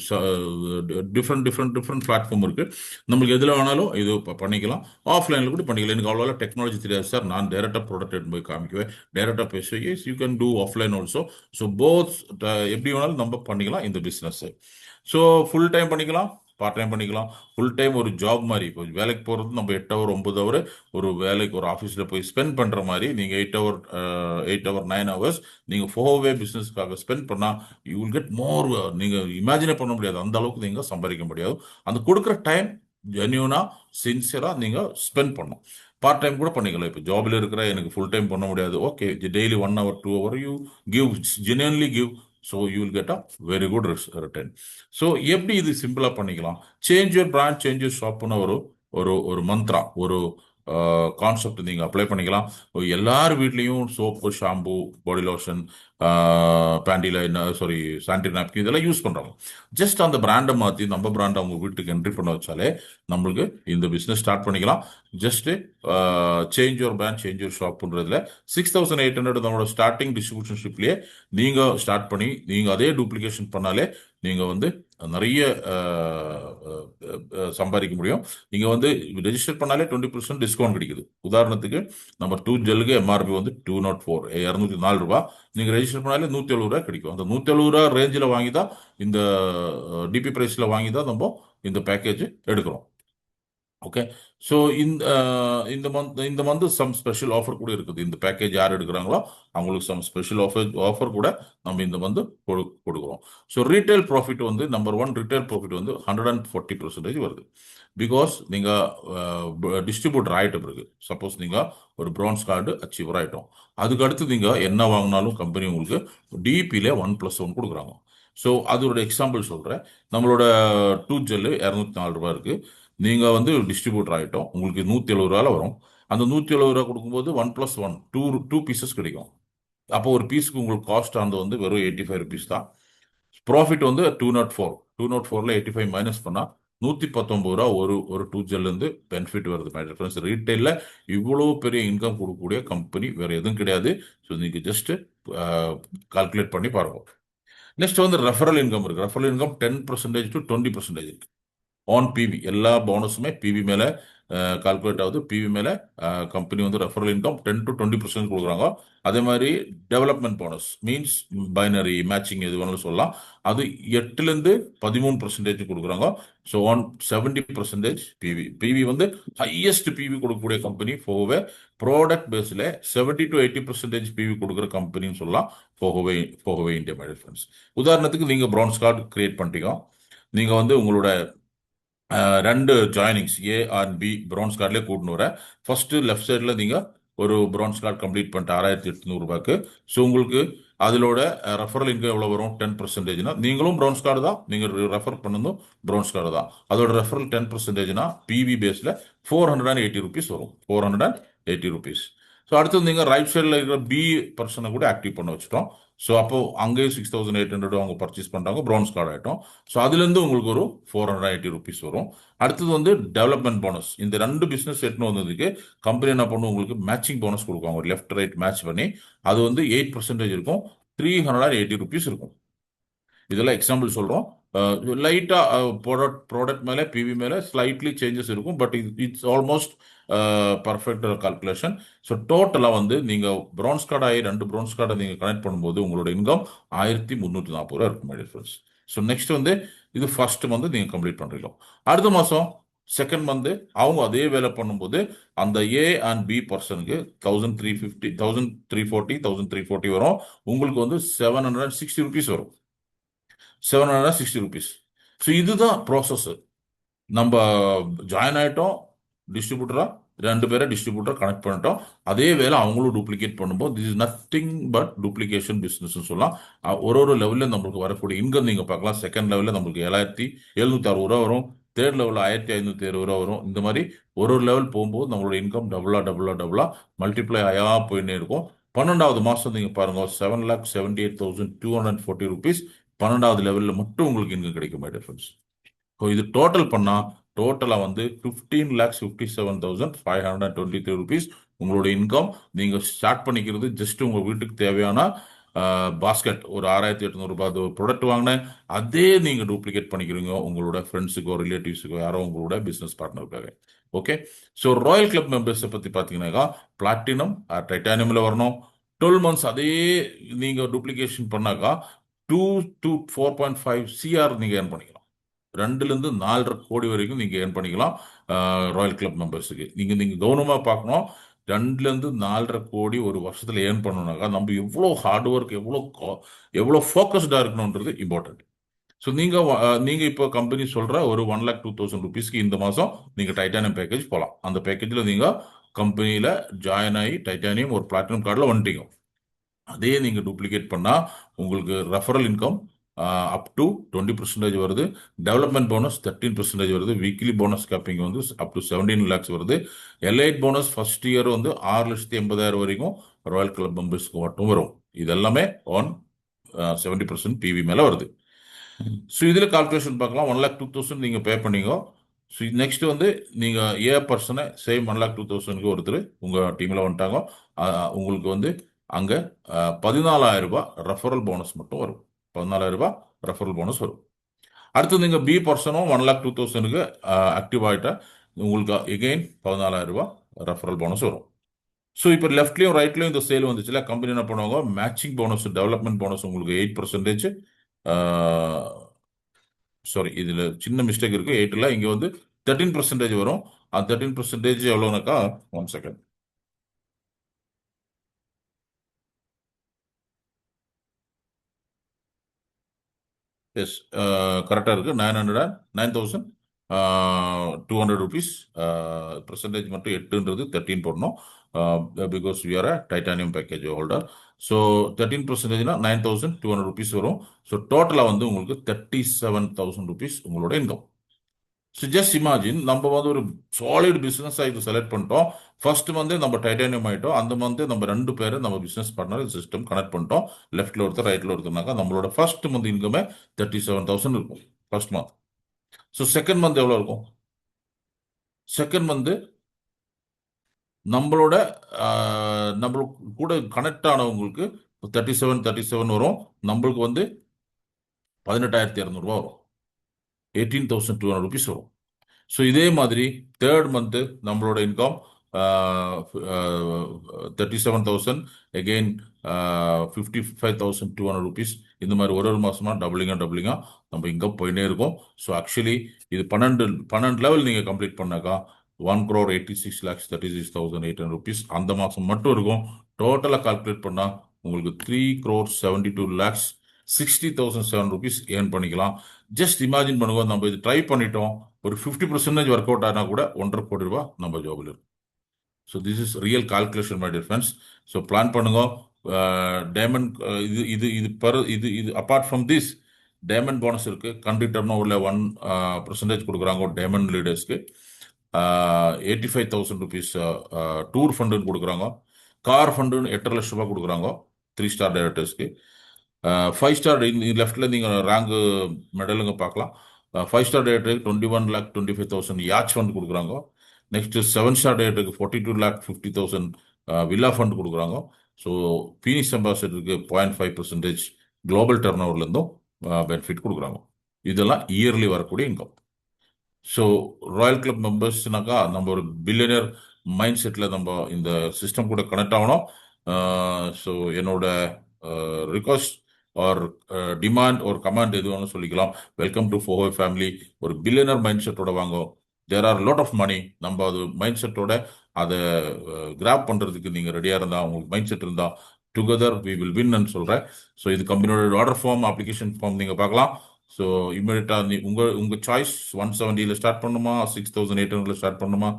different different different platform இருக்கு. நம்மளுக்கு எதில் வேணாலும் இது பண்ணிக்கலாம். ஆஃப்லைனில் கூட பண்ணிக்கலாம். எனக்கு அவ்வளோ டெக்னாலஜி தெரியாது சார், நான் டேரெக்டாக ப்ராடக்ட் எடுத்து போய் காமிக்குவேன், டேரெக்டாக பேசுவேன். Yes, you can do offline also. So both எப்படி வேணாலும் நம்ம பண்ணிக்கலாம் இந்த பிஸ்னஸ். ஸோ ஃபுல் டைம் பண்ணிக்கலாம், பார்ட் டைம் பண்ணிக்கலாம். ஃபுல் டைம் ஒரு ஜாப் மாதிரி. இப்போ வேலைக்கு போகிறது நம்ம 8 ஹவர் 9 ஹவர் ஒரு வேலைக்கு ஒரு ஆஃபீஸில் போய் ஸ்பெண்ட் பண்ணுற மாதிரி, நீங்கள் 8 ஹவர் 9 ஹவர்ஸ் நீங்கள் ஃபோர்வே பிஸ்னஸ்க்காக ஸ்பெண்ட் பண்ணால் யூ வில் கெட் மோர். நீங்கள் இமேஜினே பண்ண முடியாது, அந்த அளவுக்கு நீங்கள் சம்பாதிக்க முடியாது. அந்த கொடுக்குற டைம் ஜென்யூனா சின்சியராக நீங்கள் ஸ்பெண்ட் பண்ணணும். பார்ட் டைம் கூட பண்ணிக்கலாம். இப்போ ஜாபில் இருக்கிற எனக்கு ஃபுல் டைம் பண்ண முடியாது, okay, daily 1 hour 2 hour you give, genuinely give. So you will get a very good return. So எப்படி இது சிம்பிளாக பண்ணிக்கலாம்? Change your brand, change your ஷாப்னு ஒரு ஒரு ஒரு மந்த்ரா, ஒரு கான்செப்ட் நீங்கள் அப்ளை பண்ணிக்கலாம். எல்லார் வீட்லேயும் சோப்பு, ஷாம்பு, பாடி லோஷன், பேண்டில சாரி சானிடரி நாப்கின் இதெல்லாம் யூஸ் பண்ணுறாங்க. ஜஸ்ட் அந்த பிராண்டை மாற்றி நம்ம பிராண்டை அவங்க வீட்டுக்கு என்ட்ரி பண்ண வச்சாலே நம்மளுக்கு இந்த பிஸ்னஸ் ஸ்டார்ட் பண்ணிக்கலாம். Just change your brand, change your ஷாப்ன்றதுல 6,800 நம்மளோட ஸ்டார்டிங் டிஸ்ட்ரிபியூஷன்ஷிப்லேயே நீங்கள் ஸ்டார்ட் பண்ணி நீங்கள் அதே டூப்ளிகேஷன் பண்ணாலே நீங்கள் வந்து நிறைய சம்பாதிக்க முடியும். நீங்கள் வந்து ரெஜிஸ்டர் பண்ணாலே 20% டிஸ்கவுண்ட் கிடைக்குது. உதாரணத்துக்கு நம்பர் 2 ஜெல்லுக்கு எம்ஆர்பி வந்து 204 204 ரூபாய். நீங்கள் ரெஜிஸ்டர் பண்ணாலே 170 ரூபாய் கிடைக்கும். அந்த 170 ரூபா ரேஞ்சில் வாங்கி தான், இந்த டிபி ப்ரைஸில் வாங்கி தான் நம்ம இந்த பேக்கேஜ் எடுக்கிறோம். ஓகே. ஸோ இந்த மந்த் சம் ஸ்பெஷல் ஆஃபர் கூட இருக்குது. இந்த பேக்கேஜ் யார் எடுக்கிறாங்களோ அவங்களுக்கு சம் ஸ்பெஷல் ஆஃபர் கூட நம்ம இந்த மந்த் கொடுக்குறோம். ஸோ ரீட்டைல் ப்ராஃபிட் வந்து நம்பர் 1 ரீட்டைல் ப்ராஃபிட் வந்து 140% வருது. பிகாஸ் நீங்கள் டிஸ்ட்ரிபியூட்டர் ஆகிட்ட பிறகு, சப்போஸ் நீங்கள் ஒரு பிரான்ஸ் கார்டு அச்சீவர் ஆகிட்டோம், அதுக்கு அடுத்து நீங்கள் என்ன வாங்கினாலும் கம்பெனி உங்களுக்கு டிபியில் 1+1 கொடுக்குறாங்க. ஸோ அதோட எக்ஸாம்பிள் சொல்கிறேன். நம்மளோட 2 ஜெல்லு 204 ரூபாய் இருக்குது. நீங்கள் வந்து டிஸ்ட்ரிபியூட்டர் ஆகிட்டோம், உங்களுக்கு 170 ரூபாயில் வரும். அந்த 170 ரூபா கொடுக்கும்போது 1+1 டூ பீசஸ் கிடைக்கும். அப்போ ஒரு பீஸுக்கு உங்களுக்கு காஸ்ட் ஆனது வந்து வெறும் 85 ருபீஸ் தான். ப்ராஃபிட் வந்து 204 85 மைனஸ் பண்ணால் 119 ரூபா ஒரு 2 ஜெல்லேருந்து பெனிஃபிட் வருது. மை ஃப்ரெண்ட்ஸ், ரீட்டைலில் இவ்வளோ பெரிய இன்கம் கொடுக்கக்கூடிய கம்பெனி வேறு எதுவும் கிடையாது. ஸோ நீங்கள் ஜஸ்ட்டு கால்குலேட் பண்ணி பாருங்க. நெக்ஸ்ட் வந்து ரெஃபரல் இன்கம் இருக்குது. ரெஃபரல் இன்கம் 10% to 20% இருக்கு. ஆன் பிவி எல்லா போனஸுமே பிவி மேலே கால்குலேட் ஆகுது. பிவி மேலே கம்பெனி வந்து ரெஃபரல் இன்கம் 10 to 20% கொடுக்குறாங்க. அதே மாதிரி development bonus means binary matching எது வேணாலும் சொல்லலாம், அது 8லேருந்து 13% கொடுக்குறாங்க. So on 70% PV. பிவி வந்து ஹையஸ்ட் பிவி கொடுக்கக்கூடிய கம்பெனி போகவே. ப்ராடக்ட் பேஸில் 70 to 80% பிவி கொடுக்குற கம்பெனின்னு சொல்லலாம் போகவே இந்தியா. மை ஃப்ரெண்ட்ஸ், உதாரணத்துக்கு நீங்கள் பிரான்ஸ் கார்டு கிரியேட் பண்ணிட்டீங்க. நீங்கள் வந்து உங்களோட 2 ஜாயினிங்ஸ் ஏ அண்ட் பி பிரான்ஸ் கார்ட்லேயே கூட்டின்னு வர. ஃபர்ஸ்ட் லெஃப்ட் சைடில் நீங்கள் ஒரு பிரான்ஸ் கார்டு கம்ப்ளீட் பண்ணிட்டு 6,800 ரூபாய்க்கு. ஸோ உங்களுக்கு அதிலோட ரெஃபரல் இன்கம் எவ்வளோ வரும்? 10%. நீங்களும் பிரான்ஸ் கார்டு தான், நீங்கள் ரெஃபர் பண்ணதும் பிரான்ஸ் கார்டு தான். அதோட ரெஃபரல் 10%. பிவி பேஸில் 480 ருபீஸ் வரும். 480 ருபீஸ். ஸோ அடுத்தது நீங்கள் ரைட் சைடில் இருக்கிற பி பர்சனை கூட ஆக்டிவ் பண்ண வச்சுட்டோம். ஸோ அப்போ அங்கேயும் 6,800 அவங்க பர்ச்சேஸ் பண்ணுறாங்க, பிரான்ஸ் கார்டு ஆகிட்டோம். ஸோ அதுலேருந்து உங்களுக்கு ஒரு 480 ருபீஸ் வரும். அடுத்தது வந்து டெவலப்மெண்ட் போனஸ். இந்த 2 பிஸ்னஸ் எட்டுன்னு வந்ததுக்கு கம்பெனி என்ன பண்ணும், உங்களுக்கு மேட்சிங் போனஸ் கொடுக்குவாங்க. ஒரு லெஃப்ட் ரைட் மேட்ச் பண்ணி அது வந்து 8% இருக்கும், 380 ருபீஸ் இருக்கும். இதெல்லாம் எக்ஸாம்பிள் சொல்கிறோம். லைட்டாக ப்ராடக்ட் மேலே பிவி மேலே ஸ்லைட்லி சேஞ்சஸ் இருக்கும், but it's almost perfect calculation. So டோட்டலாக வந்து நீங்கள் பிரான்ஸ் கார்டு ஆகி 2 பிரான்ஸ் கார்டை நீங்கள் கனெக்ட் பண்ணும்போது உங்களோட இன்கம் 1,340 ரூபா இருக்கும், my dear friends. So next வந்து இது ஃபர்ஸ்ட் மந்த் நீங்கள் கம்ப்ளீட் பண்ணுறீங்க. அடுத்த மாதம் செகண்ட் மந்த் அவங்க அதே வேலை பண்ணும்போது அந்த ஏ அண்ட் பி பர்சனுக்கு 1,340 வரும். உங்களுக்கு வந்து 760 ருபீஸ் வரும். 760 ருபீஸ். ஸோ இதுதான் ப்ராசஸ். நம்ம ஜாயின் ஆகிட்டோம் டிஸ்ட்ரிபியூட்டராக, 2 பேரை டிஸ்ட்ரிபியூட்டர் கனெக்ட் பண்ணிட்டோம். அதே வேலை அவங்களும் டூப்ளிகேட் பண்ணும்போது this is nothing but duplication business சொல்லலாம். ஒரு லெவலில் நம்மளுக்கு வரக்கூடிய இன்கம் நீங்கள் பார்க்கலாம். செகண்ட் லெவலில் நம்மளுக்கு 7,760 ரூபா வரும். தேர்ட் லெவலில் 1,570 ரூபா வரும். இந்த மாதிரி ஒரு லெவல் போகும்போது நம்மளோட இன்கம் டபுளாக மல்டிப்ளை ஆயா போயின்னே இருக்கும். 12வது மாசம் நீங்க பாருங்க 7,78,240 rupees 12வது லெவல்ல மட்டும் உங்களுக்கு இன்கம் கிடைக்கும் மை டிஃபரன்ஸ். ஸோ இது டோட்டல் பண்ணா டோட்டலா வந்து 15,57,523 rupees உங்களோட இன்கம். நீங்க ஸ்டார்ட் பண்ணிக்கிறது ஜஸ்ட் உங்க வீட்டுக்கு தேவையான பாஸ்கெட் ஒரு 6,800 ரூபாய் ஒரு ப்ராடக்ட் வாங்கினேன், அதே நீங்க டூப்ளிகேட் பண்ணிக்கிறீங்க உங்களோட ஃப்ரெண்ட்ஸுக்கோ ரிலேட்டிவ்ஸுக்கோ யாரோ உங்களோட பிசினஸ் பார்ட்னருக்காக. ஓகே. ஸோ ராயல் கிளப் மெம்பர்ஸை பத்தி பார்த்தீங்கன்னாக்கா பிளாட்டினம் டைட்டானியம்ல வரணும். 12 months அதே நீங்க டூப்ளிகேஷன் பண்ணாக்கா 2 to 4.5 CR நீங்க ஏர்ன் பண்ணிக்கலாம். 2 to 4.5 கோடி வரைக்கும் நீங்க ஏர்ன் பண்ணிக்கலாம். ராயல் கிளப் மெம்பர்ஸுக்கு நீங்க நீங்க கவனமா பார்க்கணும். 2 to 4.5 கோடி ஒரு வருஷத்துல ஏர்ன் பண்ணணும்னாக்கா நம்ம எவ்வளோ ஹார்ட் ஒர்க் எவ்வளோ ஃபோக்கஸ்டா இருக்கணும்ன்றது இம்பார்ட்டன்ட். ஸோ நீங்க இப்போ கம்பெனி சொல்ற ஒரு 1,02,000 rupeesக்கு இந்த மாசம் நீங்க டைட்டானியம் பேக்கேஜ் போகலாம். அந்த பேக்கேஜ்ல நீங்க கம்பெனியில ஜாயின் ஆகி டைட்டானியம் ஒரு பிளாட்டினம் கார்டில் வந்துட்டீங்க. அதே நீங்க டூப்ளிகேட் பண்ணா உங்களுக்கு ரெஃபரல் இன்கம் அப் டு 20% வருது, டெவலப்மெண்ட் போனஸ் 13% வருது, வீக்லி போனஸ் கேப்பிங் வந்து அப் டு 17 lakhs வருது, எலைட் போனஸ் ஃபர்ஸ்ட் இயர் வந்து 6,80,000 வரைக்கும் ராயல் கிளப் மெம்பர்ஸ்க்கு மட்டும் வரும். இதெல்லாமே ஆன் 70% பிவி மேல வருது. ஸோ இதில் கால்குலேஷன் பார்க்கலாம். 1,02,000 நீங்கள் பே பண்ணீங்க. ஸோ நெக்ஸ்ட் வந்து நீங்கள் பர்சனை சேம் 1,02,000க்கு ஒருத்தர் உங்கள் டீமில் வந்துட்டாங்க. உங்களுக்கு வந்து அங்கே 14,000 ரூபாய் ரெஃபரல் போனஸ் மட்டும் வரும். 14,000 ரூபாய் ரெஃபரல் போனஸ் வரும். அடுத்து நீங்கள் பி பர்சனும் 1,02,000க்கு ஆக்டிவ் ஆகிட்டா உங்களுக்கு எகெயின் 14,000 ரூபாய் ரெஃபரல் போனஸ் வரும். ஸோ இப்போ லெஃப்ட்லையும் ரைட்லையும் இந்த சேல் வந்துச்சுல, கம்பெனி என்ன பண்ணுவாங்க, மேட்சிங் போனஸ் டெவலப்மெண்ட் போனஸ் உங்களுக்கு 8%. சாரி, இதுல சின்ன மிஸ்டேக் இருக்கு. 8ல இங்க வந்து 13% வரும். அந்த 13% எவ்வளோனாக்கா 1 செகண்ட். எஸ், கரெக்டாக இருக்கு. 9,200 rupees. பர்சன்டேஜ் மட்டும் 8ன்றது 13 போடணும். Because we are titanium package holder. So 13%னா 9,200 rupees வரும். ஸோ டோட்டலாக வந்து உங்களுக்கு 37,000 rupees உங்களோட இன்கம். ஸோ ஜஸ்ட் இமேஜின் நம்ம வந்து ஒரு சாலிட் பிஸ்னஸ் இது செலக்ட் பண்ணிட்டோம். ஃபர்ஸ்ட் மந்த் நம்ம டைட்டானியம் ஆயிட்டோம். அந்த மந்த் நம்ம 2 பேரை நம்ம பிசினஸ் பார்ட்னர் சிஸ்டம் கனெக்ட் பண்ணிட்டோம். லெஃப்ட்ல ஒருத்தர் ரைட்ல ஒருத்தர்னாக்கா நம்மளோட ஃபர்ஸ்ட் மந்த் இன்கமே 37,000 இருக்கும் first month. So second month எவ்வளோ இருக்கும்? செகண்ட் மந்த் நம்மளோட நம்மளுக்கு கூட கனெக்ட் ஆனவங்களுக்கு 37 வரும். நம்மளுக்கு வந்து 18,200 வரும். 18,200 rupees வரும். ஸோ இதே மாதிரி தேர்ட் மந்த்து நம்மளோட இன்கம் 37,000, அகெயின் 55,200 rupees. இந்த மாதிரி ஒரு மாசமா டபுளிங்கா நம்ம இன்கம் போயிட்டே இருக்கும். ஸோ ஆக்சுவலி இது 12 லெவல் நீங்கள் கம்ப்ளீட் பண்ணாக்கா 1,86,36,800 rupees அந்த மாதம் மட்டும் இருக்கும். டோட்டலாக கால்குலேட் பண்ணால் உங்களுக்கு 3,72,60,700 rupees ஏர்ன் பண்ணிக்கலாம். ஜஸ்ட் இமேஜின் பண்ணுங்க, நம்ம இது ட்ரை பண்ணிட்டோம், ஒரு 50% ஒர்க் அவுட் ஆனால் கூட 1,50 கோடி ரூபாய் நம்ம ஜாபில் இருக்கும். So this is real calculation my dear friends. So plan பண்ணுங்க. டைமண்ட் இது இது இது பர் இது இது apart from this diamond bonus இருக்கு. கண்ட்ரி டர்ன் ஓவரில் 1% கொடுக்குறாங்க டைமண்ட் லீடர்ஸ்க்கு. 85,000 rupees டூர் ஃபண்டுன்னு கொடுக்குறாங்க. கார் ஃபண்டுன்னு 8.5 லட்ச ரூபாய் கொடுக்குறாங்க 3 ஸ்டார் டைரக்டர்ஸ்க்கு. 5 ஸ்டார் லெஃப்ட்ல நீங்கள் ரேங்க் மெடலுங்க பார்க்கலாம். 5 ஸ்டார் டைரக்டருக்கு 21,25,000 யாச் ஃபண்ட் கொடுக்குறாங்க. நெக்ஸ்ட் 7 ஸ்டார் டைரக்டருக்கு 42,50,000 வில்லா ஃபண்ட் கொடுக்குறாங்க. ஸோ பீனிக்ஸ் அம்பாசிடருக்கு 0.5% குளோபல் டர்ன் ஓவர்லேருந்தும் பெனிஃபிட் கொடுக்குறாங்க. இதெல்லாம் இயர்லி வரக்கூடிய இன்கம். ஸோ ராயல் கிளப் மெம்பர்ஸ்னாக்கா நம்ம ஒரு பில்லியனர் மைண்ட் செட்டில் நம்ம இந்த சிஸ்டம் கூட கனெக்ட் ஆகணும். ஸோ என்னோட ரிக்வஸ்ட் ஆர் டிமாண்ட் ஒரு கமாண்ட் எது வேணும் சொல்லிக்கலாம். Welcome to Fohow family. ஒரு பில்லியனர் மைண்ட் செட்டோட வாங்க. There are lot of money. நம்ம அது மைண்ட் செட்டோட அதை கிராப் பண்ணுறதுக்கு நீங்கள் ரெடியாக இருந்தால், உங்களுக்கு மைண்ட் செட் இருந்தால் டுகெதர் வி வில் வின்னு சொல்கிறேன். ஸோ இது கம்பெனியோட ஆர்டர் ஃபார்ம், அப்ளிகேஷன் ஃபார்ம் நீங்கள் பார்க்கலாம். ஸோ இமீடியட்டாக உங்கள் சாய்ஸ் 170ல் ஸ்டார்ட் பண்ணுமா, 6,800ல் ஸ்டார்ட் பண்ணுமா,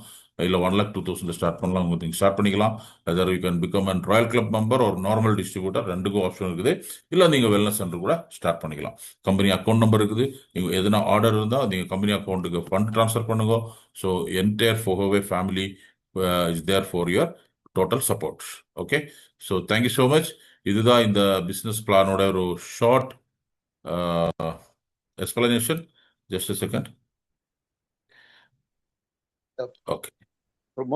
இல்லை 1,02,000 ஸ்டார்ட் பண்ணலாம். உங்களுக்கு நீங்கள் ஸ்டார்ட் பண்ணிக்கலாம். Whether you can become and royal club member ஒரு நார்மல் டிஸ்ட்ரிபியூட்டர், ரெண்டுக்கும் ஆப்ஷன் இருக்குது. இல்லை நீங்கள் வெல்னஸ் சென்டர் கூட ஸ்டார்ட் பண்ணிக்கலாம். கம்பெனி அக்கௌண்ட் நம்பர் இருக்குது. நீங்கள் எதுனா ஆர்டர் இருந்தால் நீங்கள் கம்பெனி அக்கௌண்ட்டுக்கு ஃபண்ட் ட்ரான்ஸ்ஃபர் பண்ணுங்க. So entire Fohow family is there for your total support. Okay, so thank you so much. இதுதான் இந்த பிஸ்னஸ் பிளானோட ஒரு short explanation. Just second. Okay.